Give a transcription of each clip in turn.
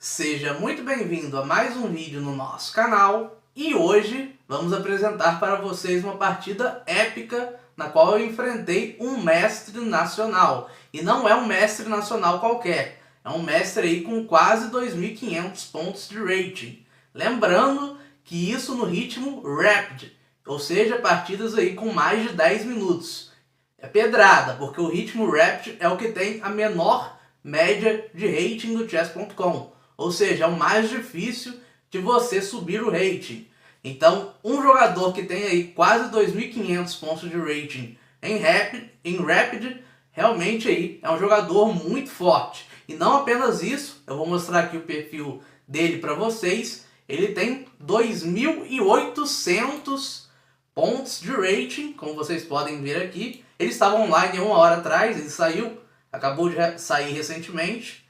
Seja muito bem-vindo a mais um vídeo no nosso canal e hoje vamos apresentar para vocês uma partida épica na qual eu enfrentei um mestre nacional. E não é um mestre nacional qualquer, é um mestre aí com quase 2.500 pontos de rating. Lembrando que isso no ritmo Rapid, ou seja, partidas aí com mais de 10 minutos. É pedrada, porque o ritmo Rapid é o que tem a menor média de rating do chess.com. Ou seja, é o mais difícil de você subir o rating. Então, um jogador que tem aí quase 2.500 pontos de rating em Rapid, realmente aí é um jogador muito forte. E não apenas isso, eu vou mostrar aqui o perfil dele para vocês. Ele tem 2.800 pontos de rating, como vocês podem ver aqui. Ele estava online há uma hora atrás, ele acabou de sair recentemente.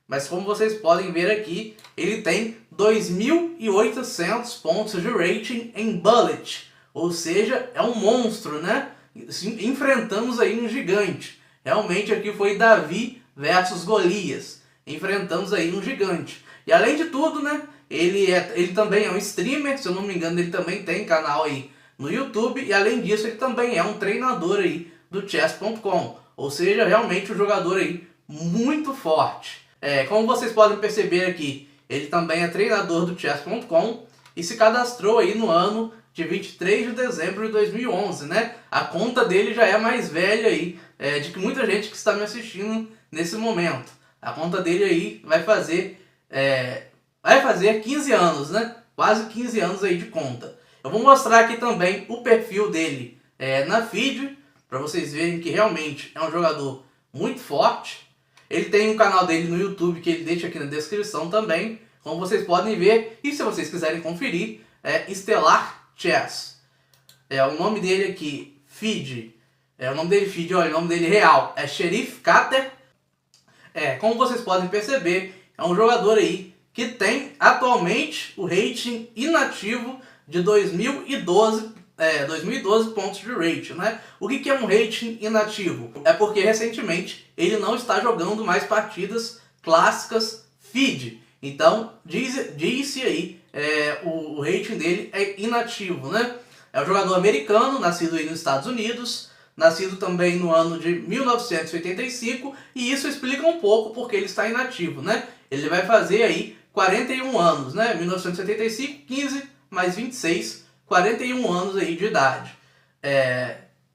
Mas como vocês podem ver aqui, ele tem 2.800 pontos de rating em Bullet. Ou seja, é um monstro, né? Enfrentamos aí um gigante. Realmente aqui foi Davi versus Golias. Enfrentamos aí um gigante. E além de tudo, né? Ele também é um streamer, se eu não me engano, ele também tem canal aí no YouTube. E além disso, ele também é um treinador aí do chess.com. Ou seja, realmente um jogador aí muito forte. Como vocês podem perceber aqui, ele também é treinador do chess.com e se cadastrou aí no ano de 23 de dezembro de 2011, né? A conta dele já é mais velha aí, de que muita gente que está me assistindo nesse momento. A conta dele aí vai fazer 15 anos, né? Quase 15 anos aí de conta. Eu vou mostrar aqui também o perfil dele na feed, para vocês verem que realmente é um jogador muito forte. Ele tem um canal dele no YouTube que ele deixa aqui na descrição também, como vocês podem ver. E se vocês quiserem conferir, é Stellar Chess. O nome dele aqui, feed. O nome dele real é Sheriff Kater. Como vocês podem perceber, é um jogador aí que tem atualmente o rating inativo de 2012 pontos de rating, né? O que é um rating inativo? É porque recentemente ele não está jogando mais partidas clássicas feed. Então diz-se aí o rating dele é inativo, né? É um jogador americano, nascido aí nos Estados Unidos, nascido também no ano de 1985, e isso explica um pouco porque ele está inativo, né? Ele vai fazer aí 41 anos, né? 1975, 15 mais 26, 41 anos aí de idade.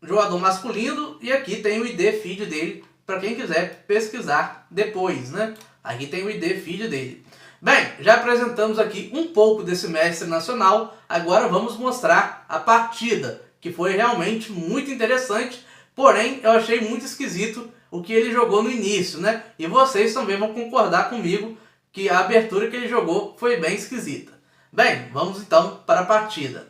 Jogador masculino, e aqui tem o ID feed dele para quem quiser pesquisar depois, né? Aqui tem o ID feed dele. Bem, já apresentamos aqui um pouco desse mestre nacional, agora vamos mostrar a partida, que foi realmente muito interessante, porém eu achei muito esquisito o que ele jogou no início, né? E vocês também vão concordar comigo que a abertura que ele jogou foi bem esquisita. Bem, vamos então para a partida.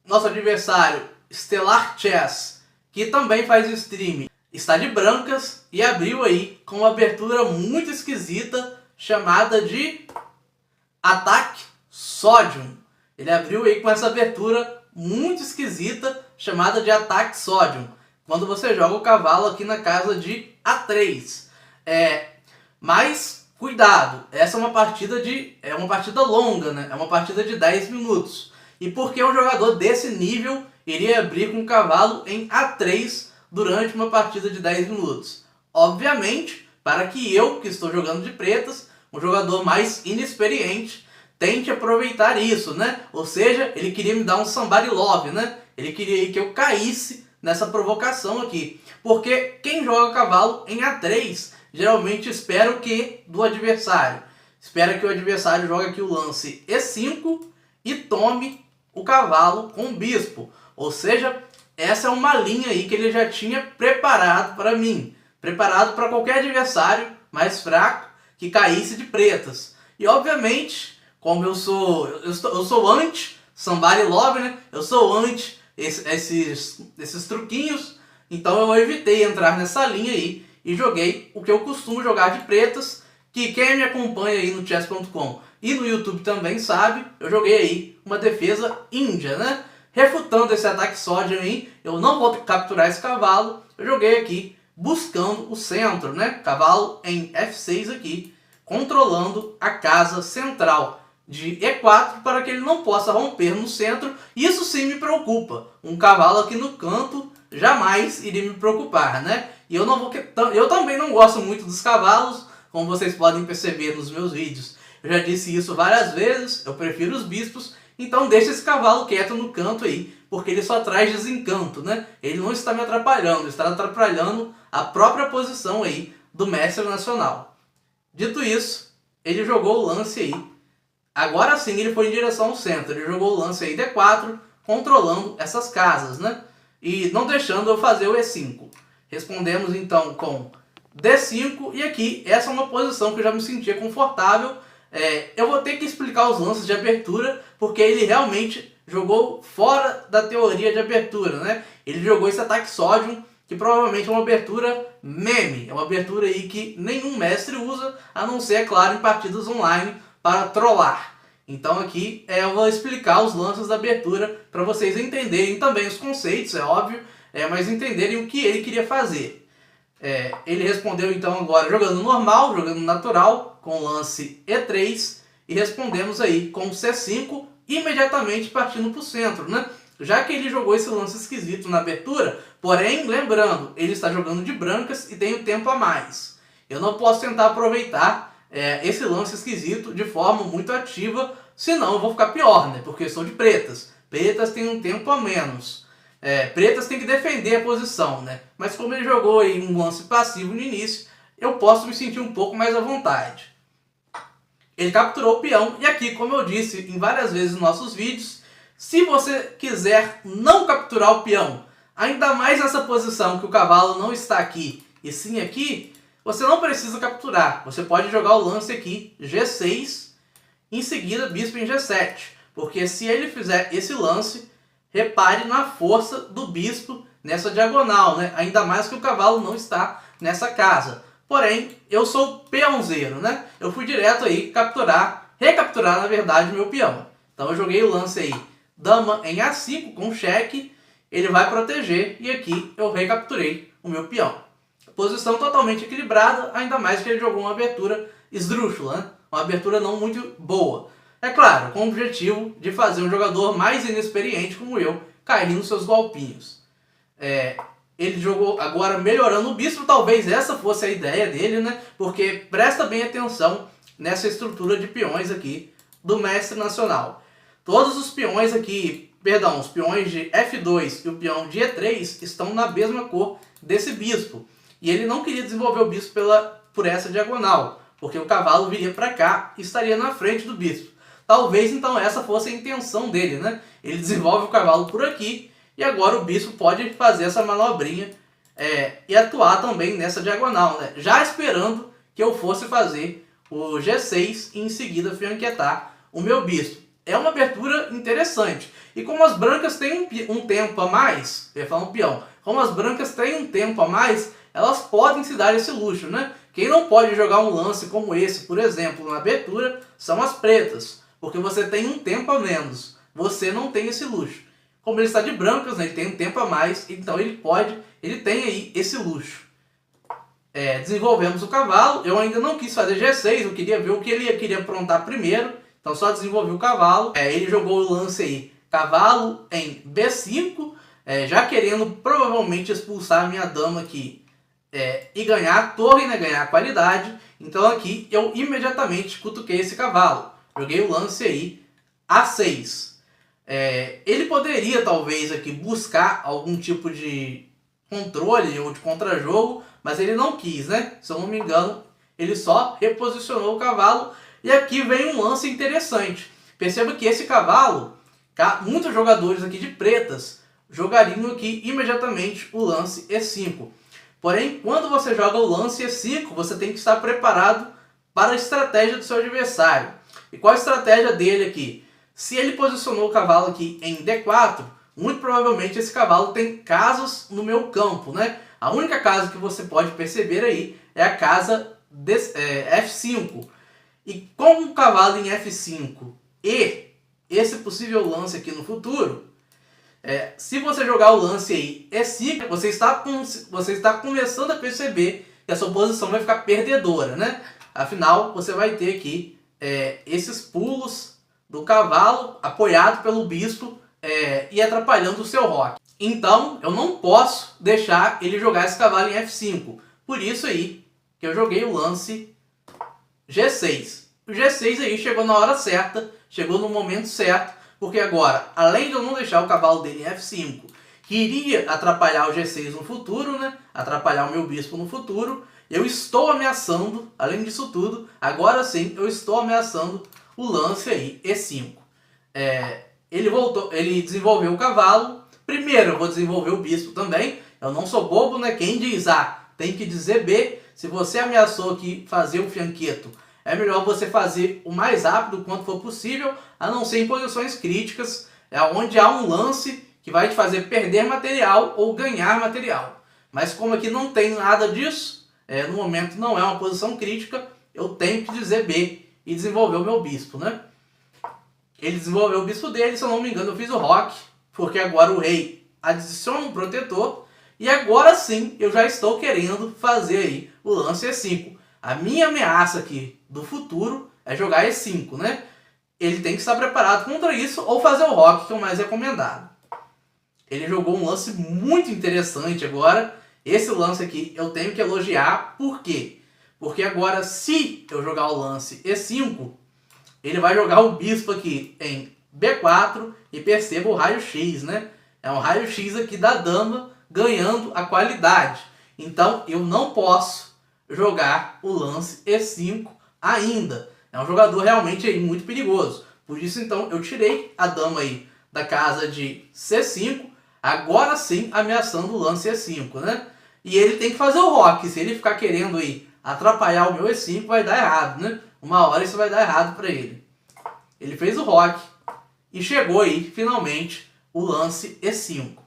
Nosso adversário, Stellar Chess, que também faz stream, está de brancas e abriu aí com uma abertura muito esquisita chamada de Ataque Sodium. Ele abriu aí com essa abertura muito esquisita chamada de Ataque Sodium, quando você joga o cavalo aqui na casa de A3. Mas cuidado, essa é uma partida longa, né? É uma partida de 10 minutos. E por que um jogador desse nível iria abrir com o cavalo em A3 durante uma partida de 10 minutos? Obviamente, para que eu, que estou jogando de pretas, um jogador mais inexperiente, tente aproveitar isso, né? Ou seja, ele queria me dar um somebody love, né? Ele queria que eu caísse nessa provocação aqui. Porque quem joga cavalo em A3 geralmente espera o que do adversário? Espera que o adversário jogue aqui o lance E5 e tome o cavalo com o bispo. Ou seja, essa é uma linha aí que ele já tinha preparado para mim. Preparado para qualquer adversário mais fraco que caísse de pretas. E obviamente, como eu sou anti somebody love, né? Eu sou anti esses truquinhos. Então eu evitei entrar nessa linha aí e joguei o que eu costumo jogar de pretas, que quem me acompanha aí no chess.com e no YouTube também sabe, eu joguei aí uma defesa índia, né? Refutando esse ataque sódio aí, eu não vou capturar esse cavalo, eu joguei aqui buscando o centro, né? Cavalo em F6 aqui, controlando a casa central de E4 para que ele não possa romper no centro. Isso sim me preocupa. Um cavalo aqui no canto jamais iria me preocupar, né? E eu também não gosto muito dos cavalos, como vocês podem perceber nos meus vídeos. Eu já disse isso várias vezes, eu prefiro os bispos, então deixa esse cavalo quieto no canto aí, porque ele só traz desencanto, né? Ele não está me atrapalhando, está atrapalhando a própria posição aí do mestre nacional. Dito isso, ele jogou o lance aí. Agora sim ele foi em direção ao centro, ele jogou o lance aí D4, controlando essas casas, né? E não deixando eu fazer o E5. Respondemos então com D5, e aqui essa é uma posição que eu já me sentia confortável. Eu vou ter que explicar os lances de abertura, porque ele realmente jogou fora da teoria de abertura, né? Ele jogou esse ataque sódium, que provavelmente é uma abertura meme, é uma abertura aí que nenhum mestre usa, a não ser, é claro, em partidas online para trollar. Então aqui eu vou explicar os lances da abertura para vocês entenderem também os conceitos, é óbvio, mas entenderem o que ele queria fazer. Ele respondeu então agora jogando normal, jogando natural, com o lance E3, e respondemos aí com C5, imediatamente partindo para o centro, né? Já que ele jogou esse lance esquisito na abertura, porém, lembrando, ele está jogando de brancas e tem o tempo a mais. Eu não posso tentar aproveitar esse lance esquisito de forma muito ativa, senão eu vou ficar pior, né? Porque eu sou de pretas. Pretas têm um tempo a menos. Pretas têm que defender a posição, né? Mas como ele jogou aí um lance passivo no início, eu posso me sentir um pouco mais à vontade. Ele capturou o peão, e aqui, como eu disse em várias vezes nos nossos vídeos, se você quiser não capturar o peão, ainda mais nessa posição que o cavalo não está aqui e sim aqui, você não precisa capturar. Você pode jogar o lance aqui, G6, em seguida bispo em G7. Porque se ele fizer esse lance, repare na força do bispo nessa diagonal, né? Ainda mais que o cavalo não está nessa casa. Porém, eu sou peãozeiro, né? Eu fui direto aí recapturar na verdade meu peão. Então eu joguei o lance aí, dama em A5 com cheque, ele vai proteger e aqui eu recapturei o meu peão. Posição totalmente equilibrada, ainda mais que ele jogou uma abertura esdrúxula, né? Uma abertura não muito boa. É claro, com o objetivo de fazer um jogador mais inexperiente como eu cair nos seus golpinhos. Ele jogou agora melhorando o bispo, talvez essa fosse a ideia dele, né? Porque presta bem atenção nessa estrutura de peões aqui do mestre nacional. Todos os peões aqui, perdão, os peões de F2 e o peão de E3 estão na mesma cor desse bispo. E ele não queria desenvolver o bispo por essa diagonal, porque o cavalo viria para cá e estaria na frente do bispo. Talvez então essa fosse a intenção dele, né? Ele desenvolve o cavalo por aqui e agora o bispo pode fazer essa manobrinha e atuar também nessa diagonal, né? Já esperando que eu fosse fazer o G6 e em seguida fianquetar o meu bispo. É uma abertura interessante. E como as brancas têm um tempo a mais, eu ia falar um peão, como as brancas têm um tempo a mais, elas podem se dar esse luxo, né? Quem não pode jogar um lance como esse, por exemplo, na abertura, são as pretas, porque você tem um tempo a menos, você não tem esse luxo. Como ele está de brancas, né, ele tem um tempo a mais, então ele tem aí esse luxo. Desenvolvemos o cavalo, eu ainda não quis fazer G6, eu queria ver o que ele queria aprontar primeiro, então só desenvolvi o cavalo. Ele jogou o lance aí, cavalo em B5, já querendo provavelmente expulsar a minha dama aqui e ganhar a torre, né, ganhar a qualidade. Então aqui eu imediatamente cutuquei esse cavalo, joguei o lance aí A6. Ele poderia talvez aqui buscar algum tipo de controle ou de contrajogo, mas ele não quis, né? Se eu não me engano, ele só reposicionou o cavalo. E aqui vem um lance interessante. Perceba que esse cavalo, muitos jogadores aqui de pretas jogariam aqui imediatamente o lance E5. Porém, quando você joga o lance E5, você tem que estar preparado para a estratégia do seu adversário. E qual a estratégia dele aqui? Se ele posicionou o cavalo aqui em D4, muito provavelmente esse cavalo tem casas no meu campo, né? A única casa que você pode perceber aí é a casa F5. E com o cavalo em F5 e esse possível lance aqui no futuro, se você jogar o lance aí E5, você está começando a perceber que a sua posição vai ficar perdedora, né? Afinal, você vai ter aqui esses pulos do cavalo apoiado pelo bispo e atrapalhando o seu roque. Então, eu não posso deixar ele jogar esse cavalo em F5. Por isso aí que eu joguei o lance G6. O G6 aí chegou na hora certa, chegou no momento certo, porque agora, além de eu não deixar o cavalo dele em F5, que iria atrapalhar o G6 no futuro, né? Atrapalhar o meu bispo no futuro, eu estou ameaçando, além disso tudo, agora sim, eu estou ameaçando o lance aí, E5. Ele desenvolveu o cavalo. Primeiro eu vou desenvolver o bispo também. Eu não sou bobo, né? Quem diz A tem que dizer B. Se você ameaçou aqui fazer o fianqueto, é melhor você fazer o mais rápido quanto for possível, a não ser em posições críticas, onde há um lance que vai te fazer perder material ou ganhar material. Mas como aqui não tem nada disso, no momento não é uma posição crítica, eu tenho que dizer B e desenvolver o meu bispo, né? Ele desenvolveu o bispo dele, se eu não me engano eu fiz o roque, porque agora o rei adiciona um protetor, e agora sim eu já estou querendo fazer aí o lance E5. A minha ameaça aqui do futuro é jogar E5, né? Ele tem que estar preparado contra isso ou fazer o roque, que é o mais recomendado. Ele jogou um lance muito interessante agora. Esse lance aqui eu tenho que elogiar. Por quê? Porque agora, se eu jogar o lance E5, ele vai jogar o bispo aqui em B4 e perceba o raio-x, né? É um raio-x aqui da dama ganhando a qualidade. Então eu não posso jogar o lance E5 ainda. É um jogador realmente aí muito perigoso. Por isso então eu tirei a dama aí da casa de C5. Agora sim ameaçando o lance E5, né? E ele tem que fazer o roque. Se ele ficar querendo aí atrapalhar o meu E5, vai dar errado, né? Uma hora isso vai dar errado para ele. Ele fez o roque e chegou aí finalmente o lance E5.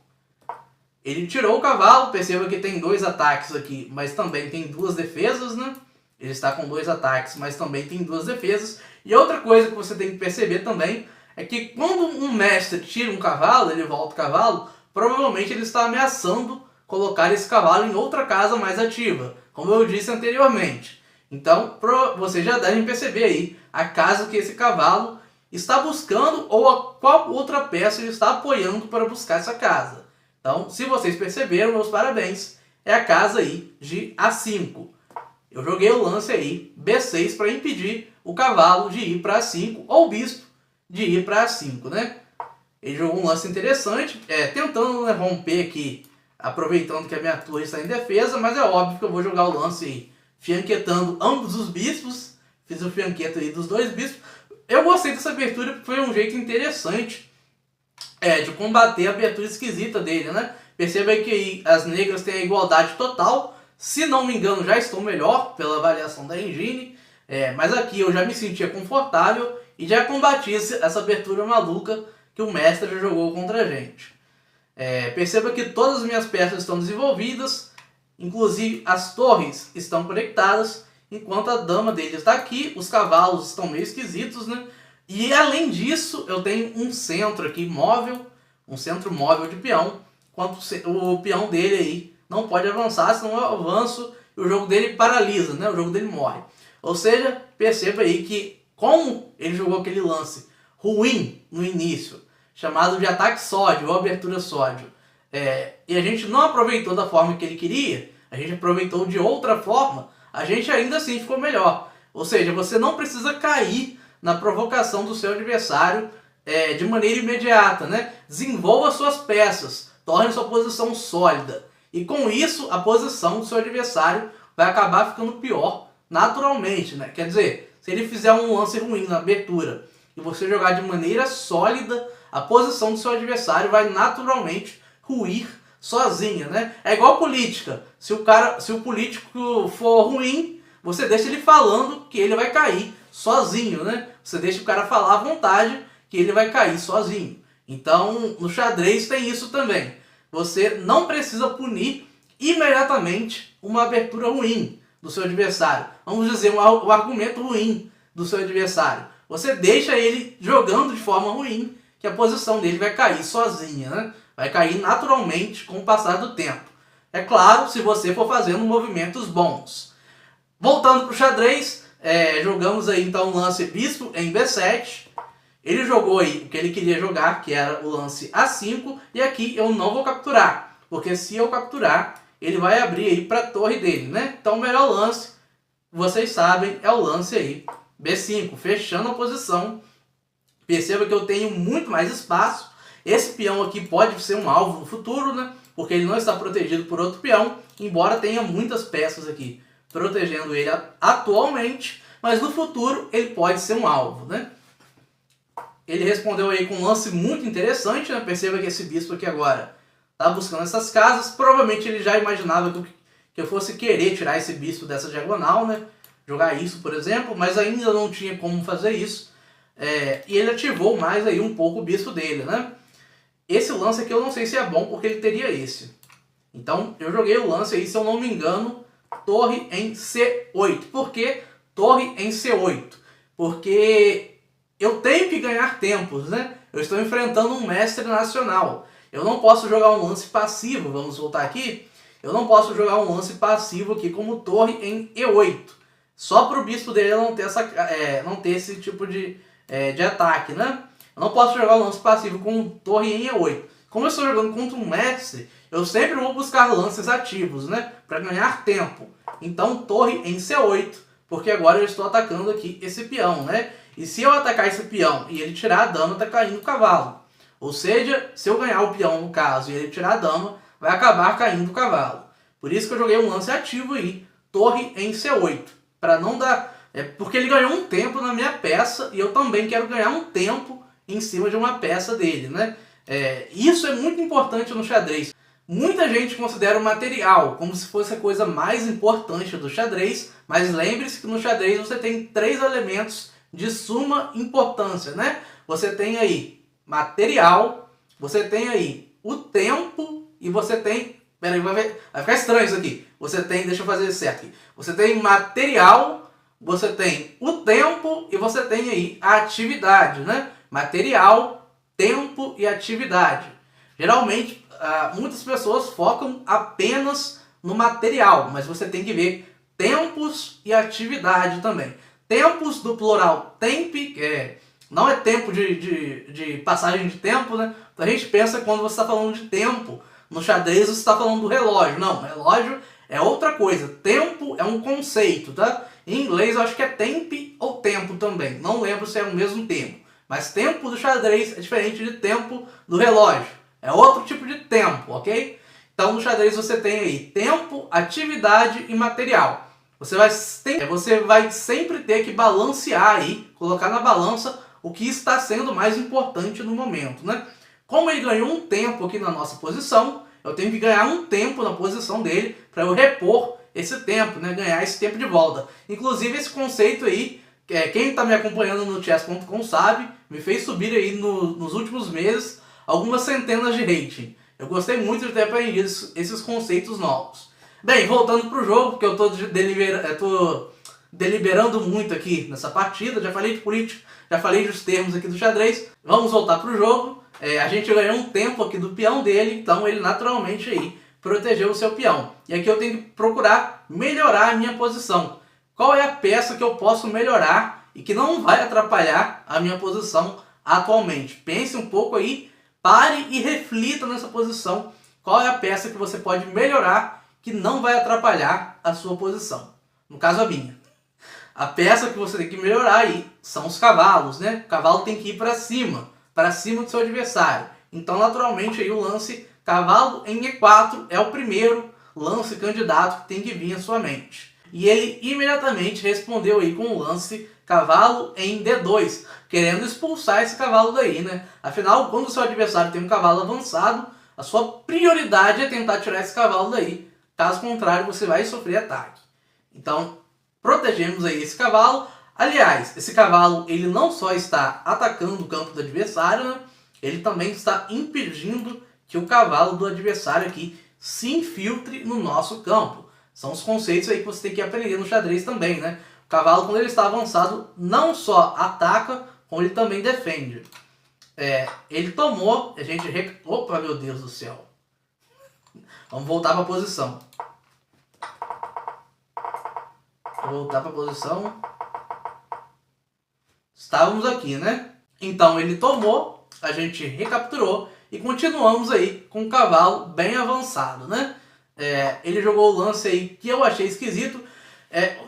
Ele tirou o cavalo, perceba que tem 2 ataques aqui, mas também tem 2 defesas, né? Ele está com 2 ataques, mas também tem 2 defesas. E outra coisa que você tem que perceber também é que quando um mestre tira um cavalo, ele volta o cavalo, provavelmente ele está ameaçando colocar esse cavalo em outra casa mais ativa, como eu disse anteriormente. Então, vocês já devem perceber aí a casa que esse cavalo está buscando ou a qual outra peça ele está apoiando para buscar essa casa. Então, se vocês perceberam, meus parabéns. É a casa aí de A5. Eu joguei o lance aí, B6, para impedir o cavalo de ir para A5 ou o bispo de ir para A5, né? Ele jogou um lance interessante, tentando, né, romper aqui, aproveitando que a minha torre está em defesa, mas é óbvio que eu vou jogar o lance aí, fianquetando ambos os bispos. Fiz o fianqueto aí dos 2 bispos. Eu gostei dessa abertura porque foi um jeito interessante de combater a abertura esquisita dele, né? Perceba que aí as negras têm a igualdade total. Se não me engano, já estou melhor pela avaliação da engine. Mas aqui eu já me sentia confortável e já combati essa abertura maluca que o mestre já jogou contra a gente. Perceba que todas as minhas peças estão desenvolvidas, inclusive as torres estão conectadas, enquanto a dama dele está aqui. Os cavalos estão meio esquisitos, né? E além disso, eu tenho um centro aqui móvel, um centro móvel de peão, enquanto o peão dele aí não pode avançar, senão eu avanço e o jogo dele paralisa, né? O jogo dele morre. Ou seja, perceba aí que como ele jogou aquele lance ruim no início, chamado de ataque sódio ou abertura sódio, e a gente não aproveitou da forma que ele queria, a gente aproveitou de outra forma, a gente ainda assim ficou melhor. Ou seja, você não precisa cair na provocação do seu adversário de maneira imediata, né? Desenvolva suas peças, torne sua posição sólida. E com isso, a posição do seu adversário vai acabar ficando pior naturalmente, né? Quer dizer, se ele fizer um lance ruim na abertura e você jogar de maneira sólida, a posição do seu adversário vai naturalmente ruir sozinha, né? É igual política. Se o político for ruim, você deixa ele falando que ele vai cair sozinho, né? Você deixa o cara falar à vontade que ele vai cair sozinho. Então, no xadrez tem isso também. Você não precisa punir imediatamente uma abertura ruim do seu adversário. Vamos dizer, um argumento ruim do seu adversário. Você deixa ele jogando de forma ruim, que a posição dele vai cair sozinha, né? Vai cair naturalmente com o passar do tempo. É claro, se você for fazendo movimentos bons. Voltando para o xadrez, jogamos aí então o lance bispo em B7. Ele jogou aí o que ele queria jogar, que era o lance A5, e aqui eu não vou capturar, porque se eu capturar, ele vai abrir aí para a torre dele, né? Então o melhor lance, vocês sabem, é o lance aí B5, fechando a posição. Perceba que eu tenho muito mais espaço. Esse peão aqui pode ser um alvo no futuro, né? Porque ele não está protegido por outro peão, embora tenha muitas peças aqui protegendo ele atualmente, mas no futuro ele pode ser um alvo, né? Ele respondeu aí com um lance muito interessante, né? Perceba que esse bispo aqui agora está buscando essas casas. Provavelmente ele já imaginava que eu fosse querer tirar esse bispo dessa diagonal, né? Jogar isso, por exemplo, mas ainda não tinha como fazer isso. E ele ativou mais aí um pouco o bispo dele, né? Esse lance aqui eu não sei se é bom, porque ele teria esse. Então eu joguei o lance aí, se eu não me engano, torre em C8. Por que torre em C8? Porque eu tenho que ganhar tempos, né? Eu estou enfrentando um mestre nacional. Eu não posso jogar um lance passivo, vamos voltar aqui. Eu não posso jogar um lance passivo aqui como torre em E8. Só para o bispo dele não ter esse tipo de ataque, né? Eu não posso jogar um lance passivo com torre em E8. Como eu estou jogando contra um mestre, eu sempre vou buscar lances ativos, né? Para ganhar tempo. Então torre em C8, porque agora eu estou atacando aqui esse peão, né? E se eu atacar esse peão e ele tirar a dama, tá caindo o cavalo. Ou seja, se eu ganhar o peão no caso e ele tirar a dama, vai acabar caindo o cavalo. Por isso que eu joguei um lance ativo aí, torre em C8. Para não dar... porque ele ganhou um tempo na minha peça e eu também quero ganhar um tempo em cima de uma peça dele, né? Isso é muito importante no xadrez. Muita gente considera o material como se fosse a coisa mais importante do xadrez, mas lembre-se que no xadrez você tem 3 elementos de suma importância, né? Você tem aí material, você tem aí o tempo e você tem... Peraí, vai ficar estranho isso aqui. Você tem, deixa eu fazer isso certo aqui. Você tem material, você tem o tempo e você tem aí a atividade, né? Material, tempo e atividade. Geralmente, muitas pessoas focam apenas no material, mas você tem que ver tempos e atividade também. Tempos do plural temp, não é tempo de passagem de tempo, né? Então a gente pensa que quando você está falando de tempo, no xadrez você está falando do relógio. Não, relógio é outra coisa. Tempo é um conceito, tá? Em inglês eu acho que é temp ou tempo também. Não lembro se é o mesmo tempo. Mas tempo do xadrez é diferente de tempo do relógio. É outro tipo de tempo, ok? Então no xadrez você tem aí tempo, atividade e material. Você vai sempre ter que balancear aí, colocar na balança o que está sendo mais importante no momento, né? Como ele ganhou um tempo aqui na nossa posição, eu tenho que ganhar um tempo na posição dele para eu repor esse tempo, né? Ganhar esse tempo de volta. Inclusive esse conceito aí, quem está me acompanhando no chess.com sabe, me fez subir aí nos últimos meses algumas centenas de rating. Eu gostei muito de ter aprendido esses conceitos novos. Bem, voltando para o jogo, porque eu estou deliberando muito aqui nessa partida, já falei de política, já falei dos termos aqui do xadrez. Vamos voltar para o jogo. A gente ganhou um tempo aqui do peão dele, então ele naturalmente aí protegeu o seu peão. E aqui eu tenho que procurar melhorar a minha posição. Qual é a peça que eu posso melhorar e que não vai atrapalhar a minha posição atualmente? Pense um pouco aí, pare e reflita nessa posição. Qual é a peça que você pode melhorar que não vai atrapalhar a sua posição? No caso, a minha. A peça que você tem que melhorar aí são os cavalos, né? O cavalo tem que ir para cima do seu adversário. Então, naturalmente, aí o lance cavalo em E4 é o primeiro lance candidato que tem que vir à sua mente. E ele imediatamente respondeu aí com o lance cavalo em D2, querendo expulsar esse cavalo daí, né? Afinal, quando o seu adversário tem um cavalo avançado, a sua prioridade é tentar tirar esse cavalo daí. Caso contrário, você vai sofrer ataque. Então, protegemos aí esse cavalo. Aliás, esse cavalo ele não só está atacando o campo do adversário, né? Ele também está impedindo que o cavalo do adversário aqui se infiltre no nosso campo. São os conceitos aí que você tem que aprender no xadrez também, né? O cavalo, quando ele está avançado, não só ataca, como ele também defende. Ele tomou, a gente... Opa, meu Deus do céu. Vamos voltar para a posição. Vou voltar para a posição. estávamos aqui, né? Então ele tomou, a gente recapturou e continuamos aí com o cavalo bem avançado, né? Ele jogou o lance aí que eu achei esquisito.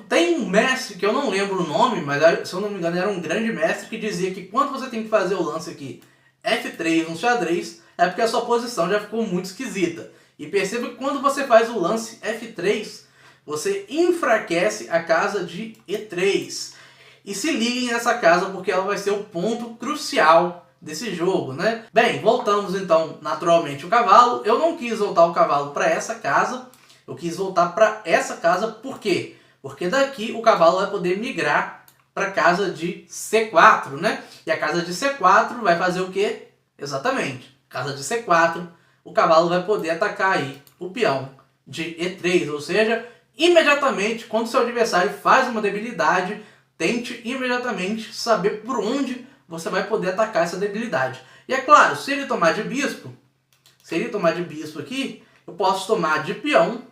Tem um mestre que eu não lembro o nome, mas se eu não me engano era um grande mestre que dizia que quando você tem que fazer o lance aqui F3 no xadrez, é porque a sua posição já ficou muito esquisita. E perceba que quando você faz o lance F3, você enfraquece a casa de E3. E se liguem nessa casa porque ela vai ser o ponto crucial desse jogo, né? Bem, voltamos então naturalmente o cavalo. Eu não quis voltar o cavalo para essa casa, eu quis voltar para essa casa, por quê? Porque daqui o cavalo vai poder migrar para a casa de C4, né? E a casa de C4 vai fazer o quê? Exatamente, casa de C4, o cavalo vai poder atacar aí o peão de E3, ou seja, imediatamente quando seu adversário faz uma debilidade, tente imediatamente saber por onde você vai poder atacar essa debilidade. E é claro, se ele tomar de bispo, aqui, eu posso tomar de peão.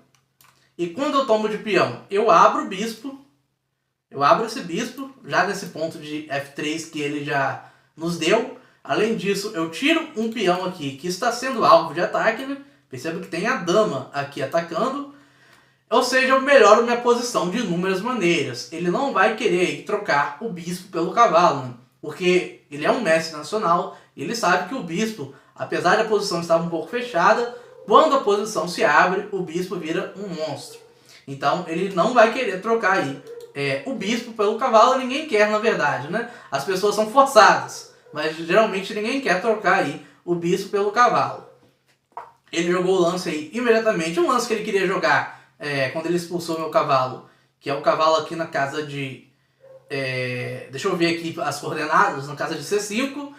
E quando eu tomo de peão, eu abro o bispo. Eu abro esse bispo, já nesse ponto de F3 que ele já nos deu. Além disso, eu tiro um peão aqui que está sendo alvo de ataque, né? Perceba que tem a dama aqui atacando. Ou seja, eu melhoro minha posição de inúmeras maneiras. Ele não vai querer trocar o bispo pelo cavalo, né? Porque ele é um mestre nacional e ele sabe que o bispo, apesar da posição estar um pouco fechada, quando a posição se abre, o bispo vira um monstro. Então ele não vai querer trocar aí o bispo pelo cavalo. Ninguém quer, na verdade, né? As pessoas são forçadas, mas geralmente ninguém quer trocar aí o bispo pelo cavalo. Ele jogou o lance aí imediatamente, um lance que ele queria jogar quando ele expulsou meu cavalo, que é o cavalo aqui na casa de... deixa eu ver aqui as coordenadas, na casa de C5.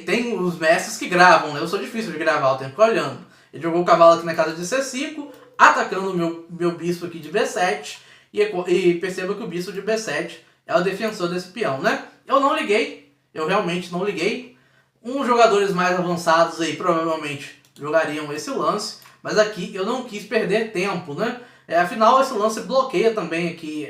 Tem os mestres que gravam, né? Eu sou difícil de gravar, eu tenho que ficar olhando. Ele jogou o cavalo aqui na casa de C5, atacando o meu bispo aqui de B7. E perceba que o bispo de B7 é o defensor desse peão, né? Eu não liguei, eu realmente não liguei. Uns jogadores mais avançados aí provavelmente jogariam esse lance, mas aqui eu não quis perder tempo, né? Afinal, esse lance bloqueia também aqui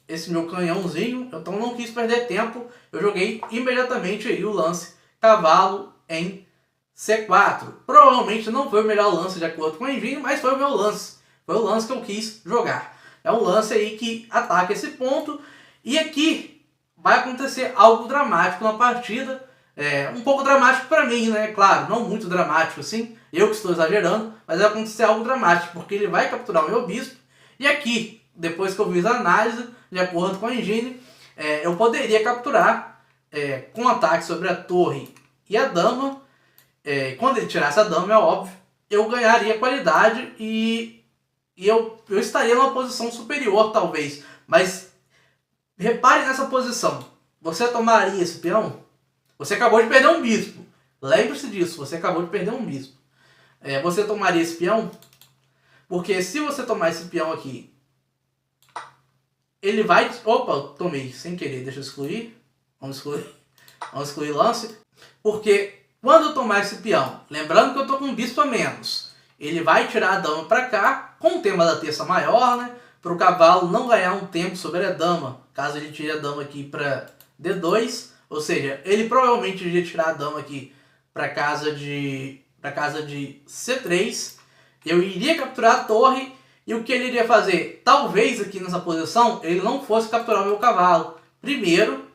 esse meu canhãozinho, então não quis perder tempo. Eu joguei imediatamente aí o lance cavalo em C4. Provavelmente não foi o melhor lance de acordo com o engenho, mas foi o meu lance. Foi o lance que eu quis jogar. É um lance aí que ataca esse ponto. E aqui vai acontecer algo dramático na partida. Um pouco dramático para mim, né? Claro, não muito dramático assim. Eu que estou exagerando. Mas vai acontecer algo dramático, porque ele vai capturar o meu bispo. E aqui, depois que eu fiz a análise, de acordo com a engine, eu poderia capturar com ataque sobre a torre e a dama. Quando ele tirasse a dama, é óbvio, eu ganharia qualidade e eu estaria numa posição superior, talvez. Mas repare nessa posição. Você tomaria esse peão? Você acabou de perder um bispo. Lembre-se disso, você acabou de perder um bispo. Você tomaria esse peão? Porque se você tomar esse peão aqui, ele vai... Opa, tomei sem querer, deixa eu excluir. Vamos excluir lance. Porque quando eu tomar esse peão, lembrando que eu tô com um bispo a menos, ele vai tirar a dama para cá, com o tema da terça maior, né? Para o cavalo não ganhar um tempo sobre a dama, caso ele tire a dama aqui para D2. Ou seja, ele provavelmente iria tirar a dama aqui para casa de C3. Eu iria capturar a torre. E o que ele iria fazer? Talvez aqui nessa posição ele não fosse capturar o meu cavalo. Primeiro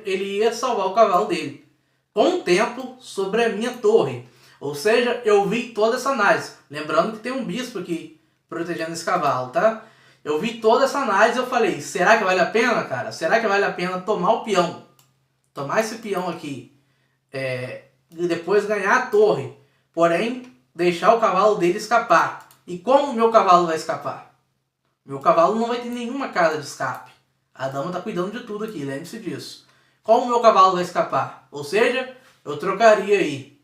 ele ia salvar o cavalo dele com o tempo sobre a minha torre. Ou seja, eu vi toda essa análise. Lembrando que tem um bispo aqui protegendo esse cavalo, tá? Eu vi toda essa análise e eu falei, será que vale a pena, cara? Será que vale a pena tomar o peão? Tomar esse peão aqui e depois ganhar a torre. Porém, deixar o cavalo dele escapar. E como o meu cavalo vai escapar? Meu cavalo não vai ter nenhuma casa de escape. A dama está cuidando de tudo aqui, lembre-se disso. Como o meu cavalo vai escapar? Ou seja, eu trocaria aí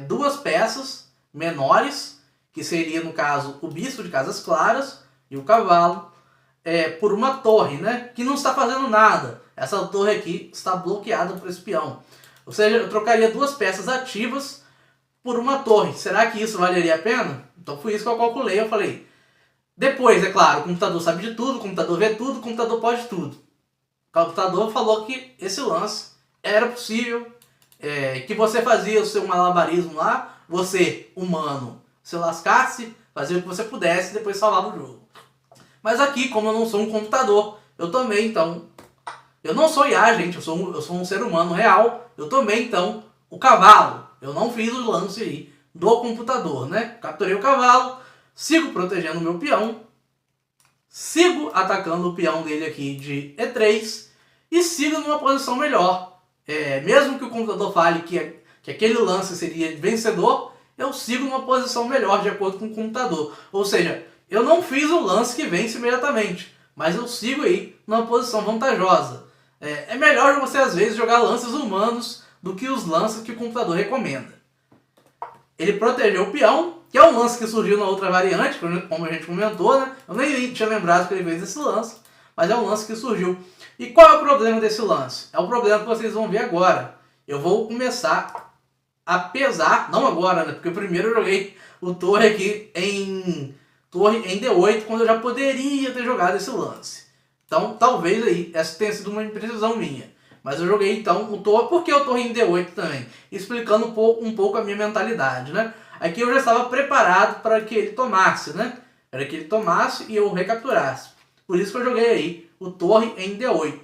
duas peças menores, que seria no caso o bispo de casas claras e o cavalo, por uma torre, né? Que não está fazendo nada. Essa torre aqui está bloqueada por esse peão. Ou seja, eu trocaria duas peças ativas por uma torre. Será que isso valeria a pena? Então foi isso que eu calculei. Eu falei, depois, é claro, o computador sabe de tudo, o computador vê tudo, o computador pode tudo. O computador falou que esse lance era possível, que você fazia o seu malabarismo lá, você, humano, se lascasse, fazia o que você pudesse e depois salvava o jogo. Mas aqui, como eu não sou um computador, eu tomei então... Eu não sou IA, gente, eu sou um ser humano real, eu tomei então o cavalo. Eu não fiz o lance aí do computador, né? Capturei o cavalo, sigo protegendo o meu peão, sigo atacando o peão dele aqui de E3 e sigo numa posição melhor. Mesmo que o computador fale que aquele lance seria vencedor, eu sigo numa posição melhor de acordo com o computador. Ou seja, eu não fiz o lance que vence imediatamente, mas eu sigo aí numa posição vantajosa. É melhor você às vezes jogar lances humanos do que os lances que o computador recomenda. Ele protegeu o peão, que é um lance que surgiu na outra variante, como a gente comentou, né? Eu nem tinha lembrado que ele fez esse lance, mas é um lance que surgiu. E qual é o problema desse lance? É o problema que vocês vão ver agora. Eu vou começar a pesar, não agora, né? Porque primeiro eu joguei o torre aqui em D8, quando eu já poderia ter jogado esse lance. Então, talvez aí, essa tenha sido uma imprecisão minha. Mas eu joguei então o torre, porque eu torre em D8 também, explicando um pouco a minha mentalidade, né? Aqui eu já estava preparado para que ele tomasse, né? Para que ele tomasse e eu recapturasse. Por isso que eu joguei aí o torre em D8.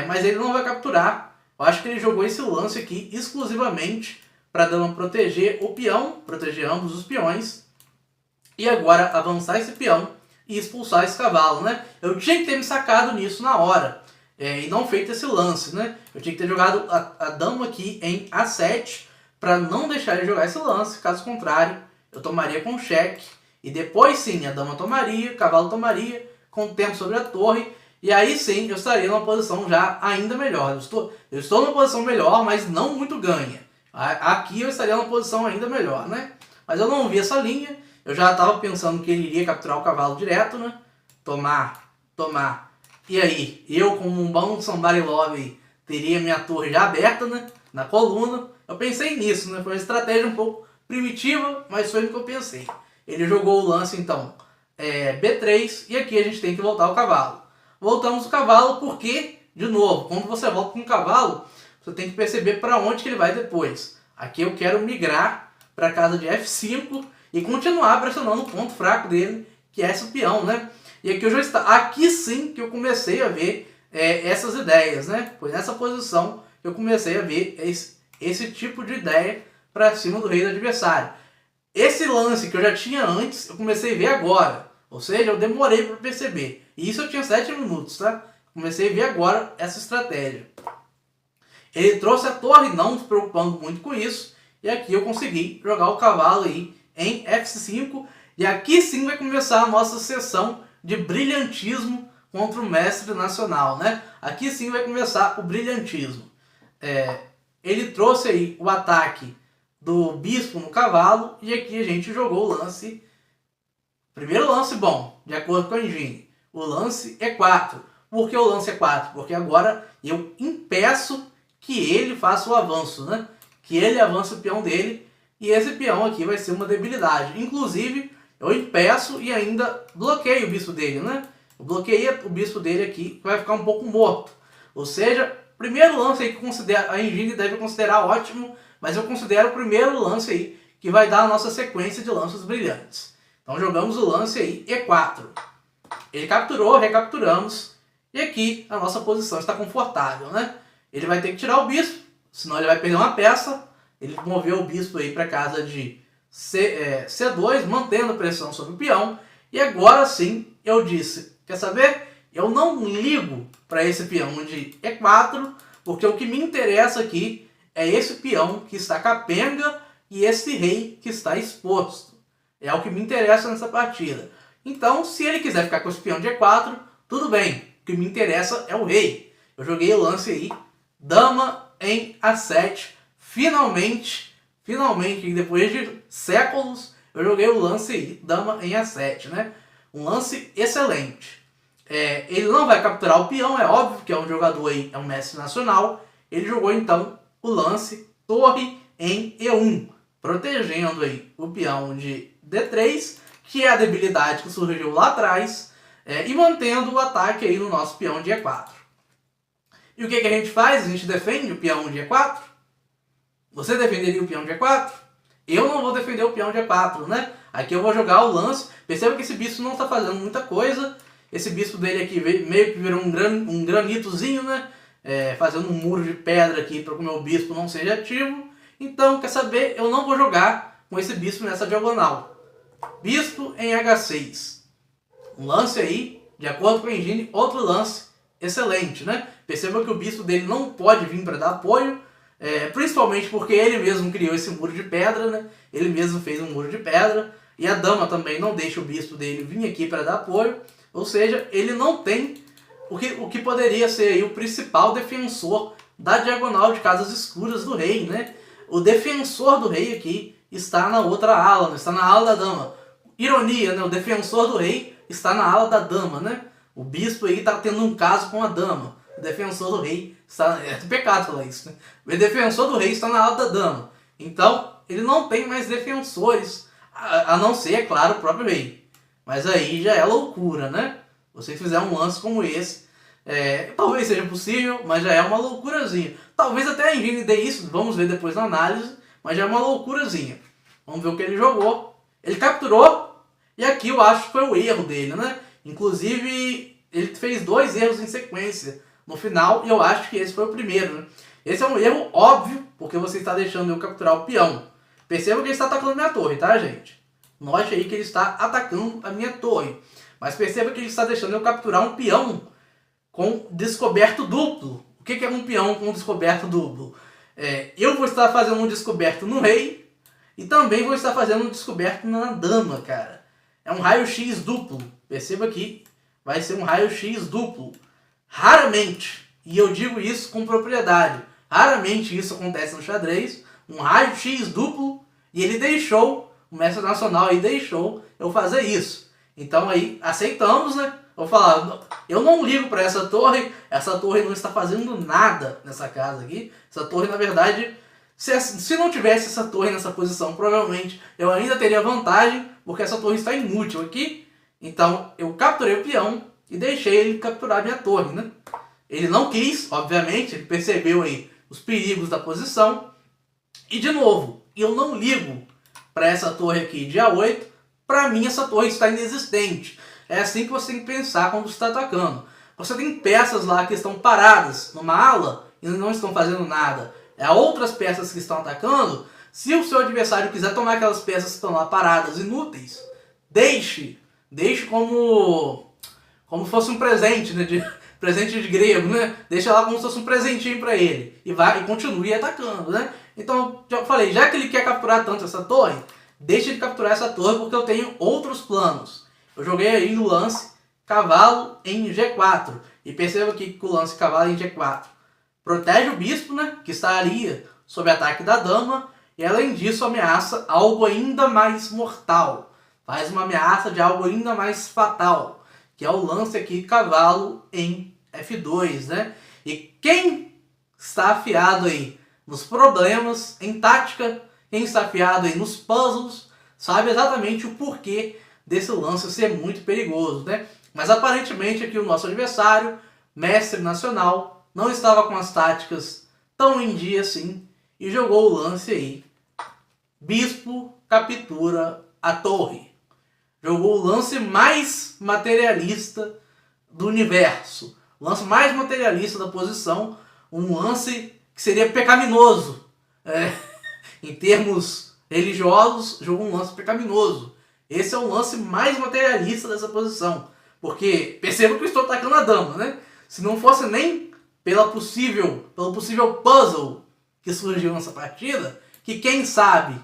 Mas ele não vai capturar. Eu acho que ele jogou esse lance aqui exclusivamente para dama proteger o peão, proteger ambos os peões. E agora avançar esse peão e expulsar esse cavalo, né? Eu tinha que ter me sacado nisso na hora. E não feito esse lance, né? Eu tinha que ter jogado a dama aqui em A7 para não deixar ele jogar esse lance. Caso contrário, eu tomaria com cheque. E depois sim, a dama tomaria, o cavalo tomaria, com o tempo sobre a torre. E aí sim, eu estaria numa posição já ainda melhor. Eu estou numa posição melhor, mas não muito ganha. Aqui eu estaria numa posição ainda melhor, né? Mas eu não vi essa linha. Eu já estava pensando que ele iria capturar o cavalo direto, né? Tomar. E aí, eu como um bom somebody love teria minha torre já aberta, né? Na coluna. Eu pensei nisso, né? Foi uma estratégia um pouco primitiva, mas foi o que eu pensei. Ele jogou o lance, então, B3, e aqui a gente tem que voltar o cavalo. Voltamos o cavalo porque, de novo, quando você volta com o cavalo, você tem que perceber para onde que ele vai depois. Aqui eu quero migrar para a casa de F5 e continuar pressionando o ponto fraco dele, que é esse peão, né? E aqui eu já está. Aqui sim que eu comecei a ver essas ideias, né? Foi nessa posição que eu comecei a ver esse tipo de ideia para cima do rei do adversário. Esse lance que eu já tinha antes, eu comecei a ver agora. Ou seja, eu demorei para perceber. E isso eu tinha 7 minutos, tá? Comecei a ver agora essa estratégia. Ele trouxe a torre, não se preocupando muito com isso. E aqui eu consegui jogar o cavalo aí em F5. E aqui sim vai começar a nossa sessão de brilhantismo contra o mestre nacional, né? Aqui sim vai começar o brilhantismo. Ele trouxe aí o ataque do bispo no cavalo. E aqui a gente jogou o lance. Primeiro lance bom, de acordo com a engine. O lance E4. Por que o lance E4? Porque agora eu impeço que ele faça o avanço, né? Que ele avance o peão dele. E esse peão aqui vai ser uma debilidade. Inclusive, eu impeço e ainda bloqueio o bispo dele, né? Eu bloqueei o bispo dele aqui, que vai ficar um pouco morto. Ou seja, primeiro lance aí que a engine deve considerar ótimo, mas eu considero o primeiro lance aí que vai dar a nossa sequência de lances brilhantes. Então jogamos o lance aí, E4. Ele capturou, recapturamos. E aqui a nossa posição está confortável, né? Ele vai ter que tirar o bispo, senão ele vai perder uma peça. Ele moveu o bispo aí para casa de C2, mantendo pressão sobre o peão. E agora sim, eu disse, quer saber? Eu não ligo para esse peão de E4, porque o que me interessa aqui é esse peão que está capenga e esse rei que está exposto. É o que me interessa nessa partida. Então, se ele quiser ficar com esse peão de E4, tudo bem. O que me interessa é o rei. Eu joguei o lance aí, dama em A7. Finalmente, depois de séculos, eu joguei o lance aí, dama em A7, né? Um lance excelente. Ele não vai capturar o peão, é óbvio que é um jogador aí, é um mestre nacional. Ele jogou então o lance torre em E1, protegendo aí o peão de D3, que é a debilidade que surgiu lá atrás, e mantendo o ataque aí no nosso peão de E4. E o que a gente faz? A gente defende o peão de E4. Você defenderia o peão de E4? Eu não vou defender o peão de E4, né? Aqui eu vou jogar o lance. Perceba que esse bispo não está fazendo muita coisa. Esse bispo dele aqui meio que virou um granitozinho, né? Fazendo um muro de pedra aqui para que o meu bispo não seja ativo. Então, quer saber? Eu não vou jogar com esse bispo nessa diagonal. Bispo em H6. Um lance aí, de acordo com a engine, outro lance excelente, né? Perceba que o bispo dele não pode vir para dar apoio. Principalmente porque ele mesmo criou esse muro de pedra, né? Ele mesmo fez um muro de pedra. E a dama também não deixa o bispo dele vir aqui para dar apoio. Ou seja, ele não tem o que poderia ser aí o principal defensor da diagonal de casas escuras do rei, né? O defensor do rei aqui está na outra ala, né? Está na ala da dama. Ironia, né? O defensor do rei está na ala da dama, né? O bispo aí está tendo um caso com a dama. O defensor do rei está... É pecado falar isso, né? O defensor do rei está na ala da dama. Então, ele não tem mais defensores, a não ser, é claro, o próprio rei. Mas aí já é loucura, né? Você fizer um lance como esse, talvez seja possível, mas já é uma loucurazinha. Talvez até a engine dê isso, vamos ver depois na análise, mas já é uma loucurazinha. Vamos ver o que ele jogou. Ele capturou, e aqui eu acho que foi o erro dele, né? Inclusive, ele fez 2 erros em sequência no final, e eu acho que esse foi o primeiro, né? Esse é um erro óbvio, porque você está deixando eu capturar o peão. Perceba que ele está atacando a minha torre, tá, gente? Note aí que ele está atacando a minha torre. Mas perceba que ele está deixando eu capturar um peão com descoberto duplo. O que é um peão com descoberto duplo? Eu vou estar fazendo um descoberto no rei e também vou estar fazendo um descoberto na dama, cara. É um raio-x duplo. Perceba que vai ser um raio-x duplo. Raramente, e eu digo isso com propriedade, raramente isso acontece no xadrez, um raio-x duplo, e ele deixou, o mestre nacional aí deixou eu fazer isso. Então aí, aceitamos, né? Vou falar, eu não ligo para essa torre não está fazendo nada nessa casa aqui. Essa torre, na verdade, se não tivesse essa torre nessa posição, provavelmente eu ainda teria vantagem, porque essa torre está inútil aqui. Então eu capturei o peão e deixei ele capturar minha torre, né? Ele não quis, obviamente, ele percebeu aí os perigos da posição. E de novo, eu não ligo para essa torre aqui de A8, para mim essa torre está inexistente. É assim que você tem que pensar quando você está atacando. Você tem peças lá que estão paradas numa ala e não estão fazendo nada. Outras peças que estão atacando. Se o seu adversário quiser tomar aquelas peças que estão lá paradas, inúteis, deixe como fosse um presente, né? Presente de grego, né? Deixa lá como se fosse um presentinho para ele. E continue atacando, né? Então, já falei, já que ele quer capturar tanto essa torre, deixa ele capturar essa torre porque eu tenho outros planos. Eu joguei aí no lance cavalo em G4. E perceba aqui que o lance cavalo em G4 protege o bispo, né? Que estaria sob ataque da dama. E além disso ameaça algo ainda mais mortal. Faz uma ameaça de algo ainda mais fatal. Que é o lance aqui cavalo em F2, né? E quem está afiado aí nos problemas, em tática, quem está afiado aí nos puzzles, sabe exatamente o porquê desse lance ser muito perigoso, né? Mas aparentemente aqui o nosso adversário, mestre nacional, não estava com as táticas tão em dia assim e jogou o lance aí. Bispo captura a torre. Jogou o lance mais materialista do universo. O lance mais materialista da posição. Um lance que seria pecaminoso. Em termos religiosos, jogou um lance pecaminoso. Esse é o lance mais materialista dessa posição. Porque perceba que eu estou atacando a dama, né? Se não fosse nem pelo possível puzzle que surgiu nessa partida, que quem sabe,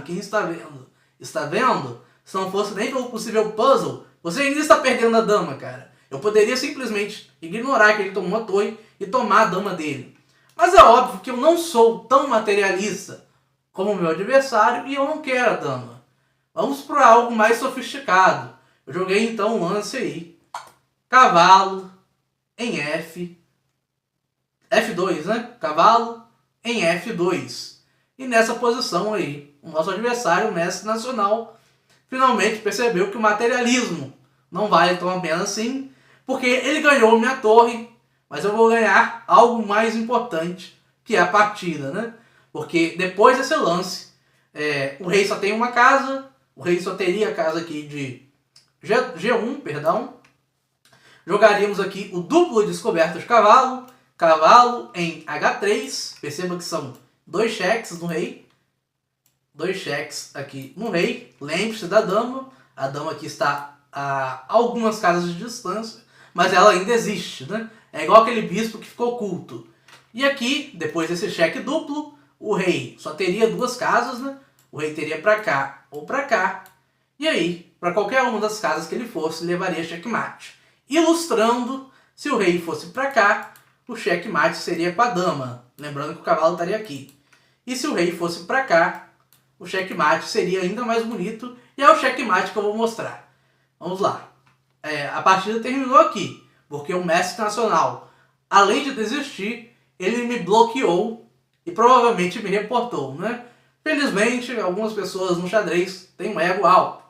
quem está vendo, se não fosse nem pelo possível puzzle, você ainda está perdendo a dama, cara. Eu poderia simplesmente ignorar que ele tomou a torre e tomar a dama dele. Mas é óbvio que eu não sou tão materialista como o meu adversário e eu não quero a dama. Vamos para algo mais sofisticado. Eu joguei então um lance aí. Cavalo em F2, né? Cavalo em F2. E nessa posição aí, o nosso adversário, o mestre nacional, finalmente percebeu que o materialismo não vale tão a pena assim, porque ele ganhou minha torre, mas eu vou ganhar algo mais importante, que é a partida, né? Porque depois desse lance, o rei só tem uma casa, o rei só teria a casa aqui de G1, perdão. Jogaríamos aqui o duplo descoberto de cavalo, cavalo em H3, perceba que são 2 cheques no rei, 2 cheques aqui no rei, lembre-se da dama, a dama aqui está a algumas casas de distância, mas ela ainda existe, né? É igual aquele bispo que ficou oculto. E aqui, depois desse cheque duplo, o rei só teria 2 casas, né? O rei teria para cá ou para cá, e aí, para qualquer uma das casas que ele fosse, levaria checkmate. Ilustrando, se o rei fosse para cá, o checkmate seria com a dama, lembrando que o cavalo estaria aqui. E se o rei fosse para cá, o checkmate seria ainda mais bonito, e é o checkmate que eu vou mostrar. Vamos lá. A partida terminou aqui, porque o mestre nacional, além de desistir, ele me bloqueou e provavelmente me reportou, né? Felizmente, algumas pessoas no xadrez têm um ego alto.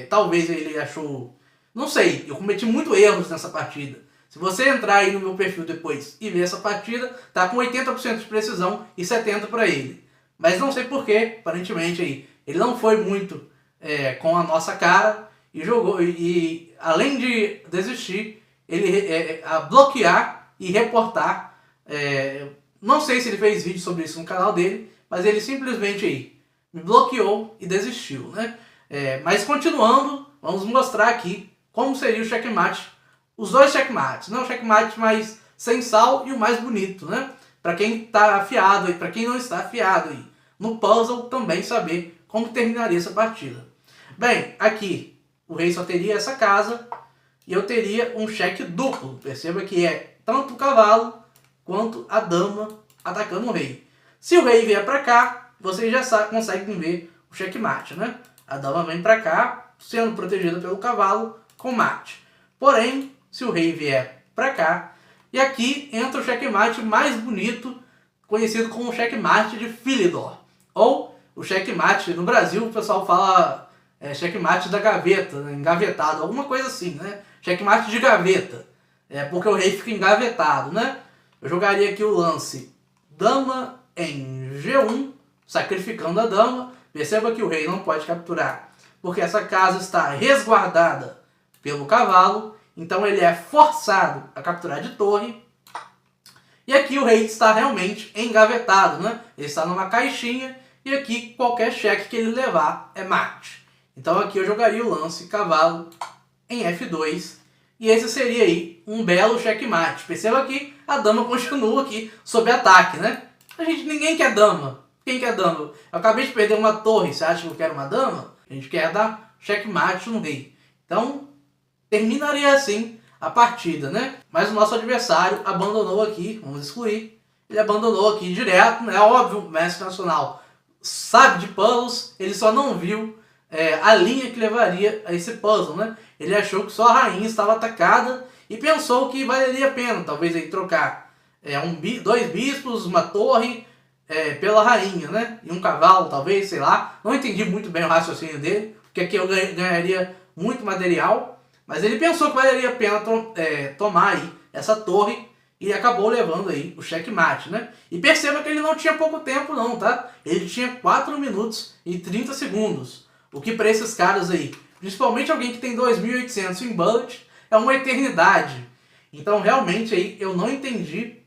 Talvez ele achou... Não sei, eu cometi muitos erros nessa partida. Se você entrar aí no meu perfil depois e ver essa partida, tá com 80% de precisão e 70% para ele. Mas não sei porquê, aparentemente aí, ele não foi muito com a nossa cara e jogou. E além de desistir, ele a bloquear e reportar. Não sei se ele fez vídeo sobre isso no canal dele, mas ele simplesmente aí me bloqueou e desistiu, né? Mas continuando, vamos mostrar aqui como seria o checkmate. Os 2 checkmates, não o checkmate mais sem sal e o mais bonito, né? Para quem está afiado aí, para quem não está afiado aí no puzzle, também saber como terminaria essa partida. Bem, aqui o rei só teria essa casa e eu teria um cheque duplo. Perceba que é tanto o cavalo quanto a dama atacando o rei. Se o rei vier para cá, vocês já conseguem ver o checkmate, né? A dama vem para cá, sendo protegida pelo cavalo com mate. Porém, se o rei vier para cá, e aqui entra o checkmate mais bonito, conhecido como o checkmate de Philidor. Ou o checkmate, no Brasil o pessoal fala checkmate da gaveta, né? Engavetado, alguma coisa assim, né? Checkmate de gaveta, porque o rei fica engavetado, né? Eu jogaria aqui o lance dama em G1, sacrificando a dama. Perceba que o rei não pode capturar, porque essa casa está resguardada pelo cavalo, então ele é forçado a capturar de torre. E aqui o rei está realmente engavetado, né? Ele está numa caixinha e aqui qualquer cheque que ele levar é mate. Então aqui eu jogaria o lance cavalo em F2 e esse seria aí um belo checkmate. Perceba que a dama continua aqui sob ataque, né? Ninguém quer dama. Quem quer dama? Eu acabei de perder uma torre, você acha que eu quero uma dama? A gente quer dar checkmate no rei. Então, terminaria assim a partida, né? Mas o nosso adversário abandonou aqui, vamos excluir. Ele abandonou aqui direto, né? Óbvio, o mestre nacional sabe de puzzles, ele só não viu a linha que levaria a esse puzzle, né? Ele achou que só a rainha estava atacada e pensou que valeria a pena, talvez, aí trocar 2 bispos, uma torre pela rainha, né? E um cavalo, talvez, sei lá. Não entendi muito bem o raciocínio dele, porque aqui eu ganharia muito material, mas ele pensou que valeria a pena tomar aí essa torre e acabou levando aí o checkmate, né? E perceba que ele não tinha pouco tempo não, tá? Ele tinha 4 minutos e 30 segundos, o que para esses caras aí, principalmente alguém que tem 2.800 em bullet, é uma eternidade. Então realmente aí eu não entendi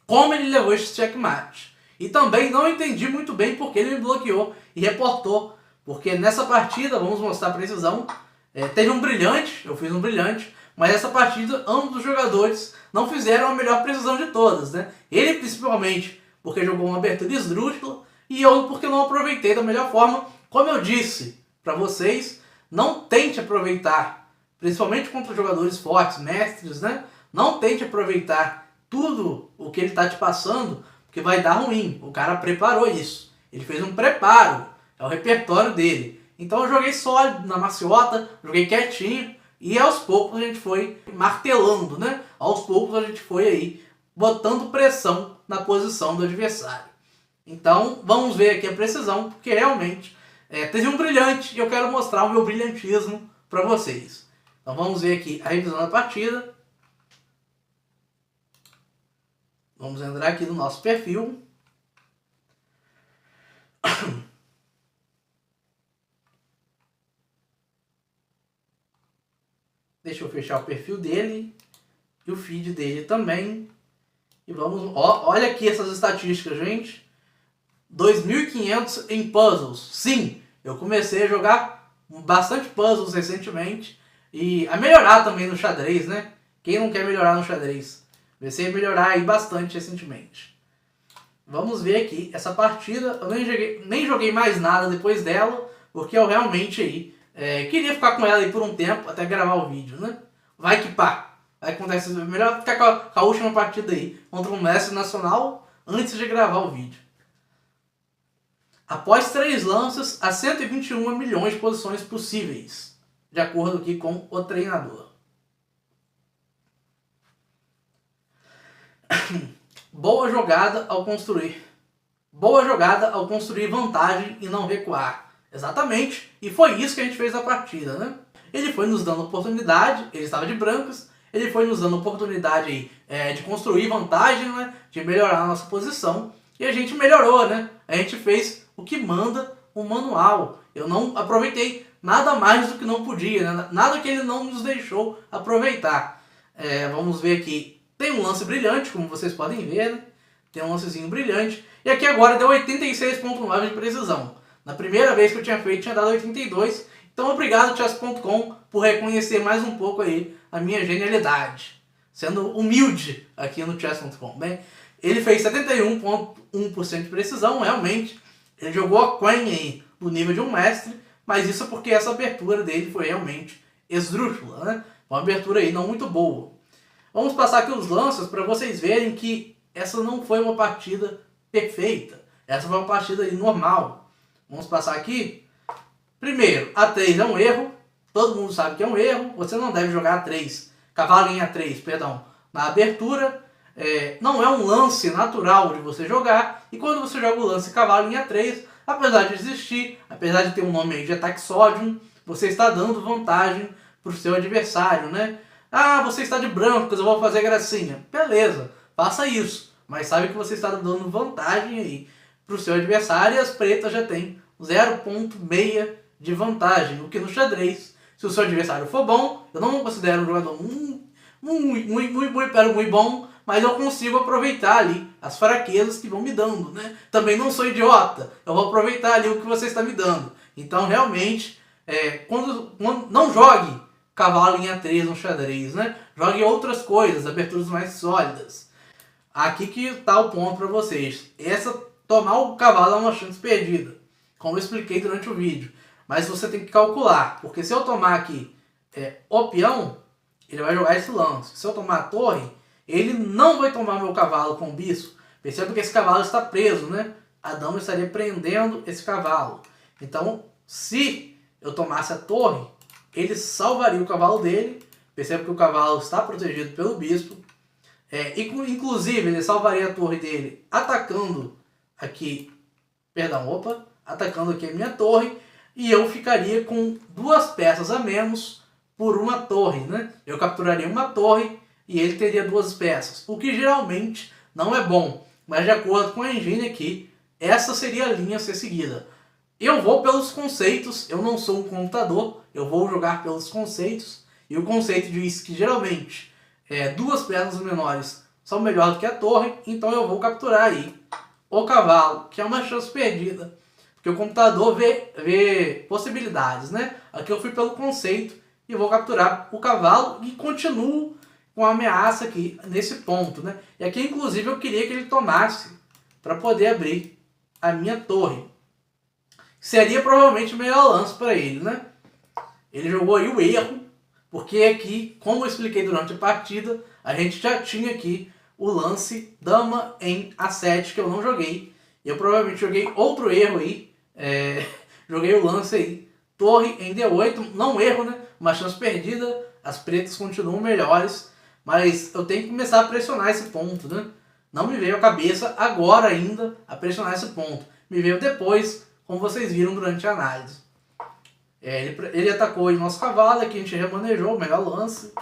como ele levou esse checkmate. E também não entendi muito bem porque ele me bloqueou e reportou. Porque nessa partida, vamos mostrar a precisão, teve um brilhante, eu fiz um brilhante, mas essa partida ambos os jogadores não fizeram a melhor precisão de todas, né? Ele principalmente porque jogou uma abertura esdrúxula e eu porque não aproveitei da melhor forma. Como eu disse para vocês, não tente aproveitar, principalmente contra jogadores fortes, mestres, né? Não tente aproveitar tudo o que ele está te passando, porque vai dar ruim. O cara preparou isso, ele fez um preparo, é o repertório dele. Então eu joguei sólido na maciota, joguei quietinho e aos poucos a gente foi martelando, né? Aos poucos a gente foi aí botando pressão na posição do adversário. Então vamos ver aqui a precisão, porque realmente teve um brilhante e eu quero mostrar o meu brilhantismo para vocês. Então vamos ver aqui a revisão da partida. Vamos entrar aqui no nosso perfil. Deixa eu fechar o perfil dele e o feed dele também. E vamos... olha aqui essas estatísticas, gente. 2.500 em puzzles. Sim, eu comecei a jogar bastante puzzles recentemente. E a melhorar também no xadrez, né? Quem não quer melhorar no xadrez? Comecei a melhorar aí bastante recentemente. Vamos ver aqui essa partida. Eu nem joguei mais nada depois dela, porque eu realmente aí queria ficar com ela aí por um tempo até gravar o vídeo, né? Vai que pá! Vai acontecer. Melhor ficar com a última partida aí contra um mestre nacional antes de gravar o vídeo. Após 3 lances, há 121 milhões de posições possíveis, de acordo aqui com o treinador. Boa jogada ao construir. Boa jogada ao construir vantagem e não recuar. Exatamente, e foi isso que a gente fez na partida, né? Ele foi nos dando oportunidade, ele estava de brancos, ele foi nos dando oportunidade aí, de construir vantagem, né? De melhorar a nossa posição, e a gente melhorou, né? A gente fez o que manda o manual. Eu não aproveitei nada mais do que não podia, né? Nada que ele não nos deixou aproveitar. Vamos ver aqui. Tem um lance brilhante, como vocês podem ver, né? Tem um lancezinho brilhante. E aqui agora deu 86,9 de precisão. Na primeira vez que eu tinha feito, tinha dado 82. Então obrigado, chess.com, por reconhecer mais um pouco aí a minha genialidade. Sendo humilde aqui no chess.com. Bem, ele fez 71,1% de precisão, realmente. Ele jogou a Queen aí no nível de um mestre, mas isso porque essa abertura dele foi realmente esdrúxula, né? Uma abertura aí não muito boa. Vamos passar aqui os lances para vocês verem que essa não foi uma partida perfeita. Essa foi uma partida aí normal. Vamos passar aqui. Primeiro, A3 é um erro. Todo mundo sabe que é um erro. Você não deve jogar A3, cavalo em A3, perdão, na abertura. Não é um lance natural de você jogar. E quando você joga o lance cavalo em A3, apesar de existir, apesar de ter um nome aí de ataque sódio, você está dando vantagem para o seu adversário, né? Ah, você está de brancos, eu vou fazer gracinha. Beleza, faça isso. Mas sabe que você está dando vantagem aí para o seu adversário e as pretas já tem 0,6 de vantagem. O que no xadrez, se o seu adversário for bom, eu não considero um jogador muito bom, mas eu consigo aproveitar ali as fraquezas que vão me dando, né? Também não sou idiota, eu vou aproveitar ali o que você está me dando. Então realmente, quando não jogue cavalo em A3 no xadrez, né? Jogue outras coisas, aberturas mais sólidas. Aqui que está o ponto para vocês. Tomar o cavalo é uma chance perdida, como eu expliquei durante o vídeo. Mas você tem que calcular, porque se eu tomar aqui o peão, ele vai jogar esse lance. Se eu tomar a torre, ele não vai tomar meu cavalo com o bispo. Perceba que esse cavalo está preso, né? A dama estaria prendendo esse cavalo. Então, se eu tomasse a torre, ele salvaria o cavalo dele. Perceba que o cavalo está protegido pelo bispo. Inclusive, ele salvaria a torre dele atacando aqui, atacando aqui a minha torre. E eu ficaria com 2 peças a menos por uma torre, né? Eu capturaria uma torre e ele teria 2 peças. O que geralmente não é bom. Mas de acordo com a engine aqui, essa seria a linha a ser seguida. Eu vou pelos conceitos, eu não sou um computador, eu vou jogar pelos conceitos. E o conceito diz que geralmente 2 peças menores são melhor do que a torre, então eu vou capturar aí o cavalo, que é uma chance perdida, porque o computador vê possibilidades, né? Aqui eu fui pelo conceito e vou capturar o cavalo e continuo com a ameaça aqui nesse ponto, né? E aqui inclusive eu queria que ele tomasse para poder abrir a minha torre. Seria provavelmente o melhor lance para ele, né? Ele jogou aí o erro, porque aqui, como eu expliquei durante a partida, a gente já tinha aqui o lance dama em A7, que eu não joguei. Eu provavelmente joguei outro erro aí. Joguei o lance aí, torre em D8, não erro, né? Uma chance perdida, as pretas continuam melhores, mas eu tenho que começar a pressionar esse ponto, né? Não me veio à cabeça agora ainda a pressionar esse ponto. Me veio depois, como vocês viram durante a análise. Ele atacou o nosso cavalo, aqui a gente remanejou, o melhor lance.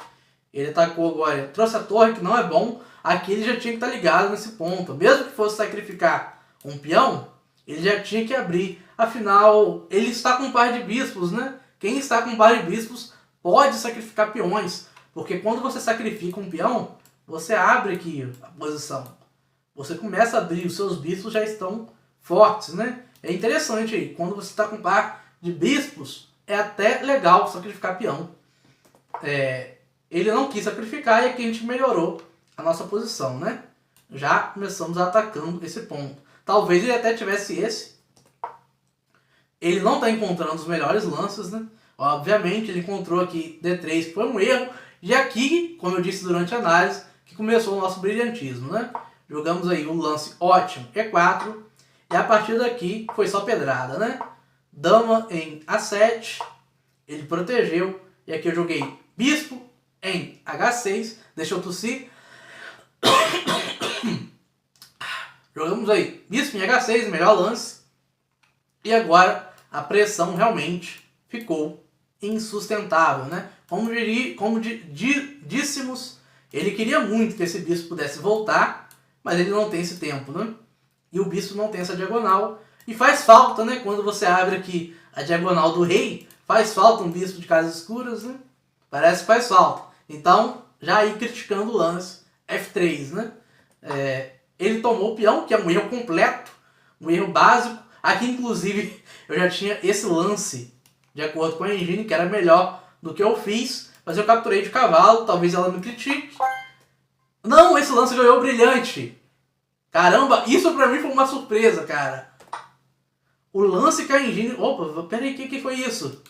Ele atacou agora, trouxe a torre, que não é bom. Aqui ele já tinha que estar ligado nesse ponto. Mesmo que fosse sacrificar um peão, ele já tinha que abrir. Afinal, ele está com um par de bispos, né? Quem está com um par de bispos pode sacrificar peões. Porque quando você sacrifica um peão, você abre aqui a posição. Você começa a abrir, os seus bispos já estão fortes, né? É interessante aí, quando você está com um par de bispos, é até legal sacrificar peão. Ele não quis sacrificar e aqui a gente melhorou a nossa posição, né? Já começamos atacando esse ponto. Talvez ele até tivesse esse. Ele não está encontrando os melhores lances, né? Obviamente ele encontrou aqui D3, que foi um erro. E aqui, como eu disse durante a análise, que começou o nosso brilhantismo, né? Jogamos aí um lance ótimo, E4. E a partir daqui foi só pedrada, né? Dama em A7. Ele protegeu. E aqui eu joguei bispo em H6. Deixa eu tossir. Jogamos aí bispo em H6, melhor lance. E agora a pressão realmente ficou insustentável, né? Como dissemos, ele queria muito que esse bispo pudesse voltar, mas ele não tem esse tempo, né? E o bispo não tem essa diagonal. E faz falta, né? Quando você abre aqui a diagonal do rei, faz falta um bispo de casas escuras, né? Parece que faz falta. Então, já aí criticando o lance F3, né? Ele tomou o peão, que é um erro completo, um erro básico. Aqui, inclusive, eu já tinha esse lance, de acordo com a engine, que era melhor do que eu fiz, mas eu capturei de cavalo, talvez ela me critique. Não, esse lance ganhou brilhante. Caramba, isso pra mim foi uma surpresa, cara. O lance que a engine... Opa, peraí, o que foi isso?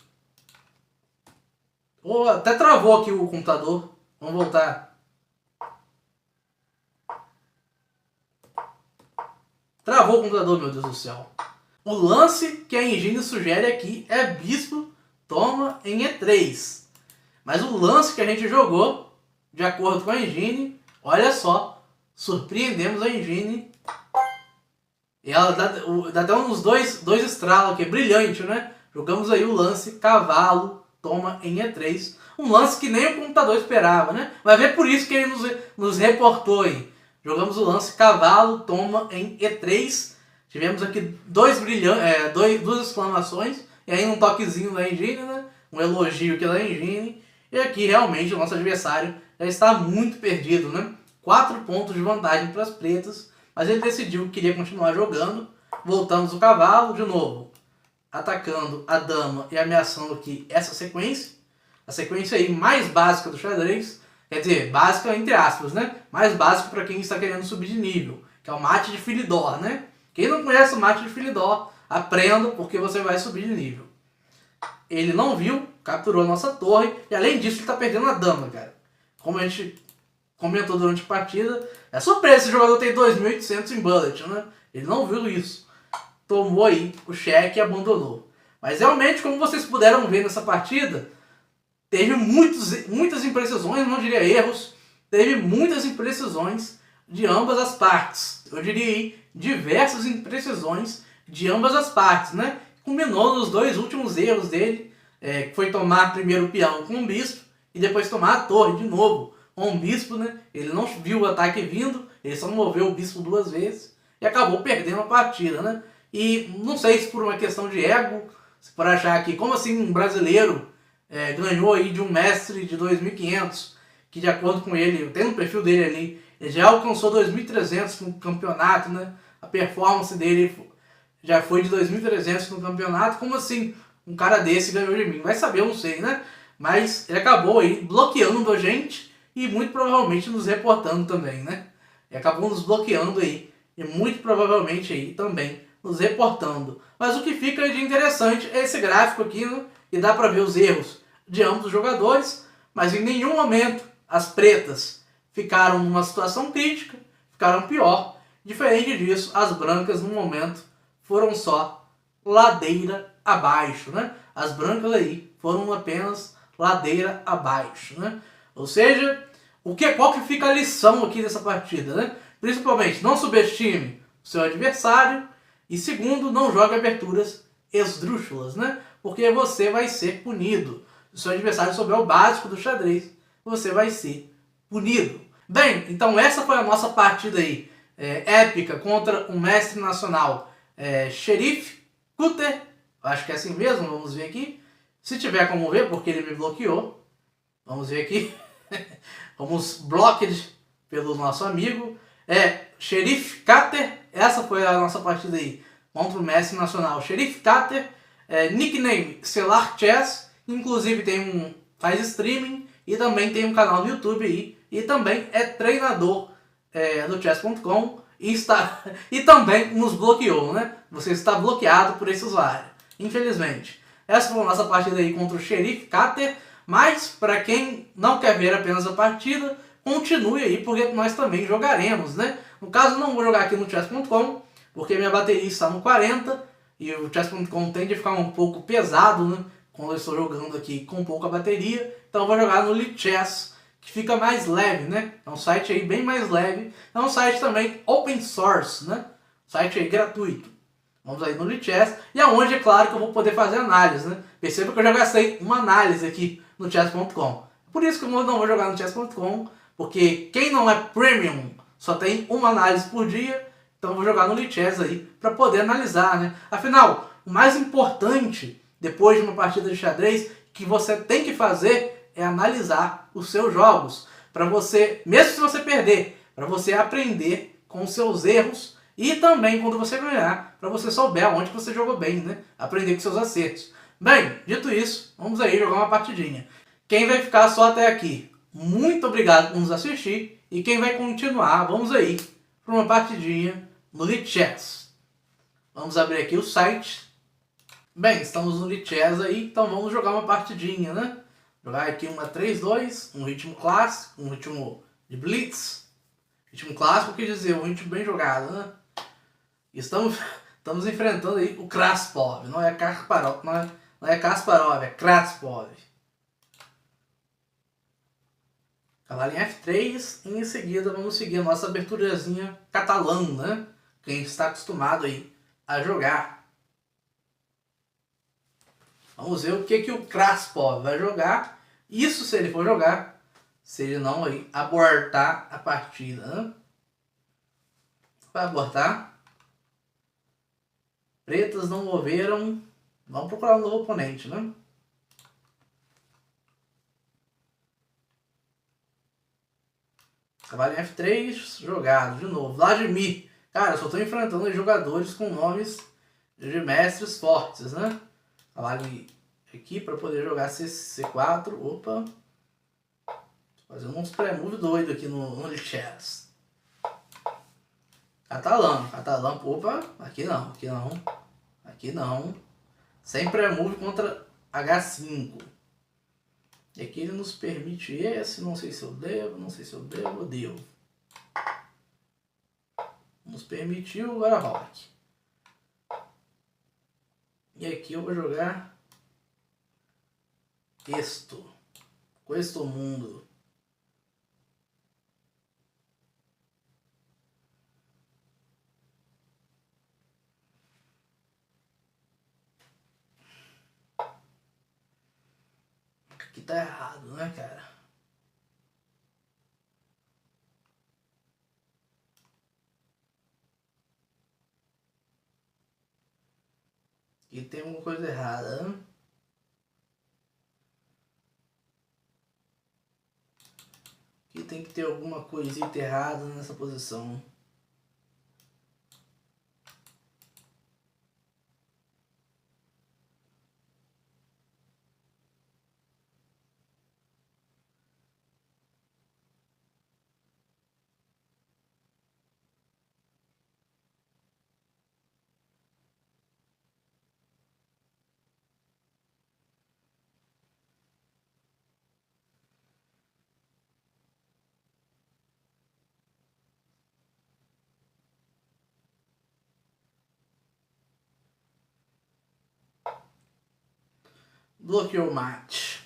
Oh, até travou aqui o computador. Vamos voltar. Travou o computador, meu Deus do céu. O lance que a engine sugere aqui é bispo toma em E3. Mas o lance que a gente jogou, de acordo com a engine, olha só, surpreendemos a engine. E ela dá até uns dois estralos aqui, brilhante, né? Jogamos aí o lance cavalo toma em E3. Um lance que nem o computador esperava, né? Vai ver por isso que ele nos reportou aí. Jogamos o lance cavalo toma em E3. Tivemos aqui duas exclamações. E aí um toquezinho da engine, né? Um elogio aqui da engine. E aqui realmente o nosso adversário já está muito perdido, né? 4 pontos de vantagem para as pretas. Mas ele decidiu que queria continuar jogando. Voltamos o cavalo de novo, atacando a dama e ameaçando aqui essa sequência. A sequência aí mais básica do xadrez. Quer dizer, básica entre aspas, né? Mais básico para quem está querendo subir de nível. Que é o mate de Philidor, né? Quem não conhece o mate de Philidor, aprenda porque você vai subir de nível. Ele não viu, capturou a nossa torre. E além disso, ele está perdendo a dama, cara. Como a gente comentou durante a partida, é surpresa esse jogador tem 2.800 em bullet, né? Ele não viu isso. Tomou aí o cheque e abandonou. Mas realmente, como vocês puderam ver nessa partida, teve muitas imprecisões, não diria erros, teve muitas imprecisões de ambas as partes. Eu diria aí, diversas imprecisões de ambas as partes, né? Culminou nos 2 últimos erros dele, que foi tomar primeiro o peão com o bispo e depois tomar a torre de novo com o bispo, né? Ele não viu o ataque vindo, ele só moveu o bispo 2 vezes e acabou perdendo a partida, né? E não sei se por uma questão de ego, se por achar que, como assim um brasileiro ganhou aí de um mestre de 2.500, que de acordo com ele, tem no perfil dele ali, ele já alcançou 2.300 no campeonato, né? A performance dele já foi de 2.300 no campeonato. Como assim um cara desse ganhou de mim? Vai saber, eu não sei, né? Mas ele acabou aí bloqueando a gente e muito provavelmente nos reportando também, né? E acabou nos bloqueando aí e muito provavelmente aí também nos reportando. Mas o que fica de interessante é esse gráfico aqui, né? E dá para ver os erros de ambos os jogadores, mas em nenhum momento as pretas ficaram numa situação crítica, ficaram pior. Diferente disso, as brancas no momento foram só ladeira abaixo, né? As brancas aí foram apenas ladeira abaixo, né? Ou seja, qual que fica a lição aqui dessa partida, né? Principalmente, não subestime o seu adversário e segundo, não jogue aberturas esdrúxulas, né? Porque você vai ser punido. Se o seu adversário souber o básico do xadrez, você vai ser punido. Bem, então essa foi a nossa partida aí, épica contra o mestre nacional, Sheriff Cutter. Acho que é assim mesmo, vamos ver aqui. Se tiver como ver, porque ele me bloqueou. Vamos ver aqui. Vamos blocked pelo nosso amigo. Sheriff Cutter. Essa foi a nossa partida aí contra o mestre nacional, Sheriff Cutter. Nickname Stellar Chess. Inclusive faz streaming e também tem um canal no YouTube aí. E também é treinador do chess.com e também nos bloqueou, né? Você está bloqueado por esse usuário, infelizmente. Essa foi a nossa partida aí contra o Sheriff Cutter. Mas, para quem não quer ver apenas a partida, continue aí, porque nós também jogaremos, né? No caso, não vou jogar aqui no chess.com, porque minha bateria está no 40, e o chess.com tende a ficar um pouco pesado, né? Quando eu estou jogando aqui com pouca bateria. Então eu vou jogar no Lichess, que fica mais leve, né? É um site aí bem mais leve. É um site também open source, né? Site aí gratuito. Vamos aí no Lichess. E aonde, é claro, que eu vou poder fazer análise, né? Perceba que eu já gastei uma análise aqui no chess.com. Por isso que eu não vou jogar no chess.com, porque quem não é premium só tem uma análise por dia. Então eu vou jogar no Lichess aí para poder analisar, né? Afinal, o mais importante depois de uma partida de xadrez que você tem que fazer é analisar os seus jogos, para você, mesmo se você perder, para você aprender com os seus erros e também quando você ganhar, para você souber aonde você jogou bem, né? Aprender com seus acertos. Bem, dito isso, vamos aí jogar uma partidinha. Quem vai ficar só até aqui, muito obrigado por nos assistir, e quem vai continuar, vamos aí para uma partidinha no Lichess. Vamos abrir aqui o site. Bem, estamos no Lichess aí, então vamos jogar uma partidinha, né? Jogar aqui uma 3-2, um ritmo clássico, um ritmo de blitz. Ritmo clássico quer dizer um ritmo bem jogado, né? Estamos enfrentando aí o Kraspov, não é Kasparov, não é Kasparov, é Kraspov. Cavalinho F3 e em seguida vamos seguir a nossa aberturazinha catalã, né? Quem está acostumado aí a jogar. Vamos ver o que o Kraspov vai jogar. Isso se ele for jogar, se ele não aí abortar a partida, né? Vai abortar. Pretas não moveram. Vamos procurar um novo oponente, né? Cavalinho F3, jogado de novo. Vladimir. Cara, eu só estou enfrentando jogadores com nomes de mestres fortes, né? Cavalinho aqui para poder jogar C4. Opa. Fazendo uns pré-move doido aqui no Lichess. Catalã. Opa, aqui não. Aqui não. Sem pré-move contra H5. E aqui ele nos permite esse, não sei se eu devo, eu devo. Nos permitiu, agora rock. E aqui eu vou jogar Questo Mundo. Aqui tá errado, né, cara? Aqui tem alguma coisa errada, né? Aqui tem que ter alguma coisita errada nessa posição. Bloqueou o mate.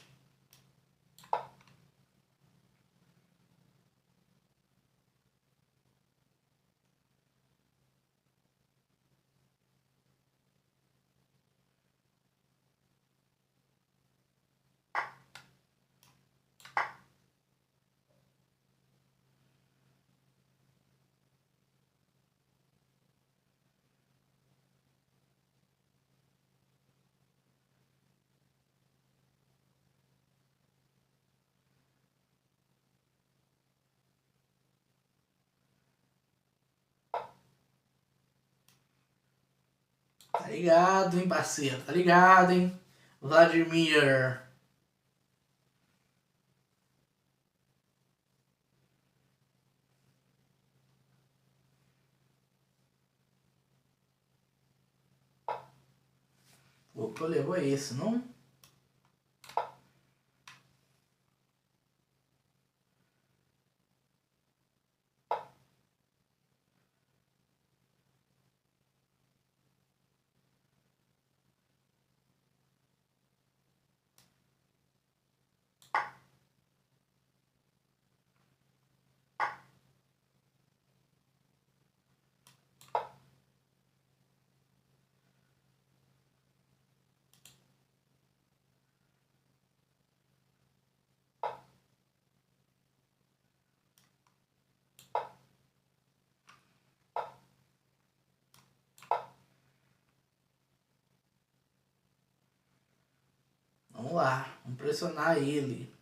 Tá ligado, hein, parceiro? Tá ligado, hein? Vladimir. O que eu levou é esse, não? Vamos lá, vamos pressionar ele.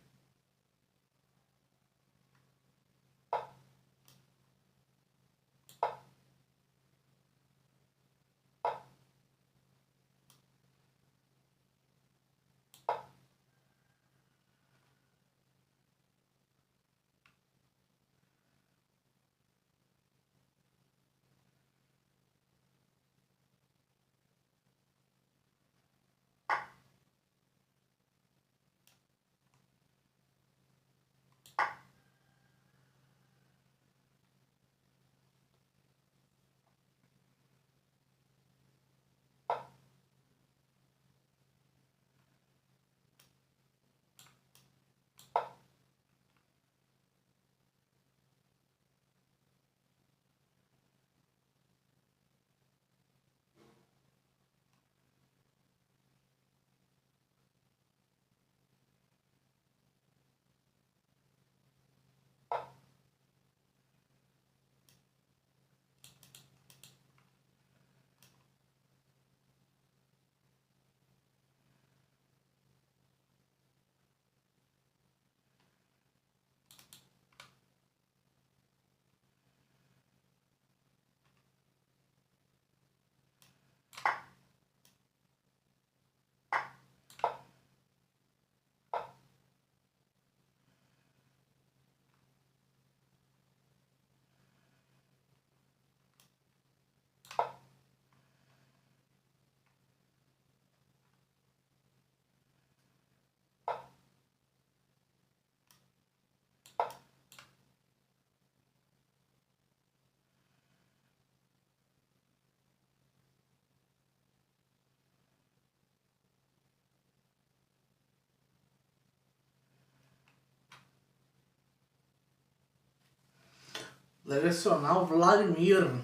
Direcionar o Vladimir.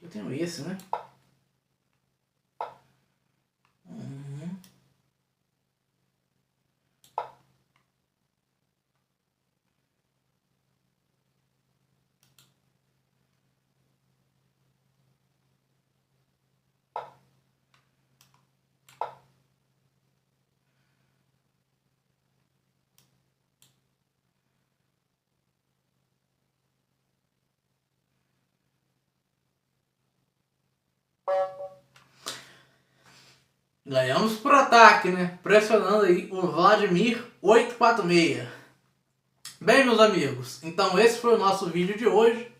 Eu tenho esse, né? Ganhamos por ataque, né? Pressionando aí o Vladimir 846. Bem, meus amigos, então esse foi o nosso vídeo de hoje.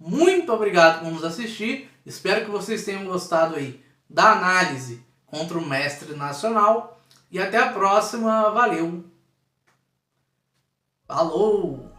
Muito obrigado por nos assistir. Espero que vocês tenham gostado aí da análise contra o Mestre Nacional. E até a próxima. Valeu! Falou!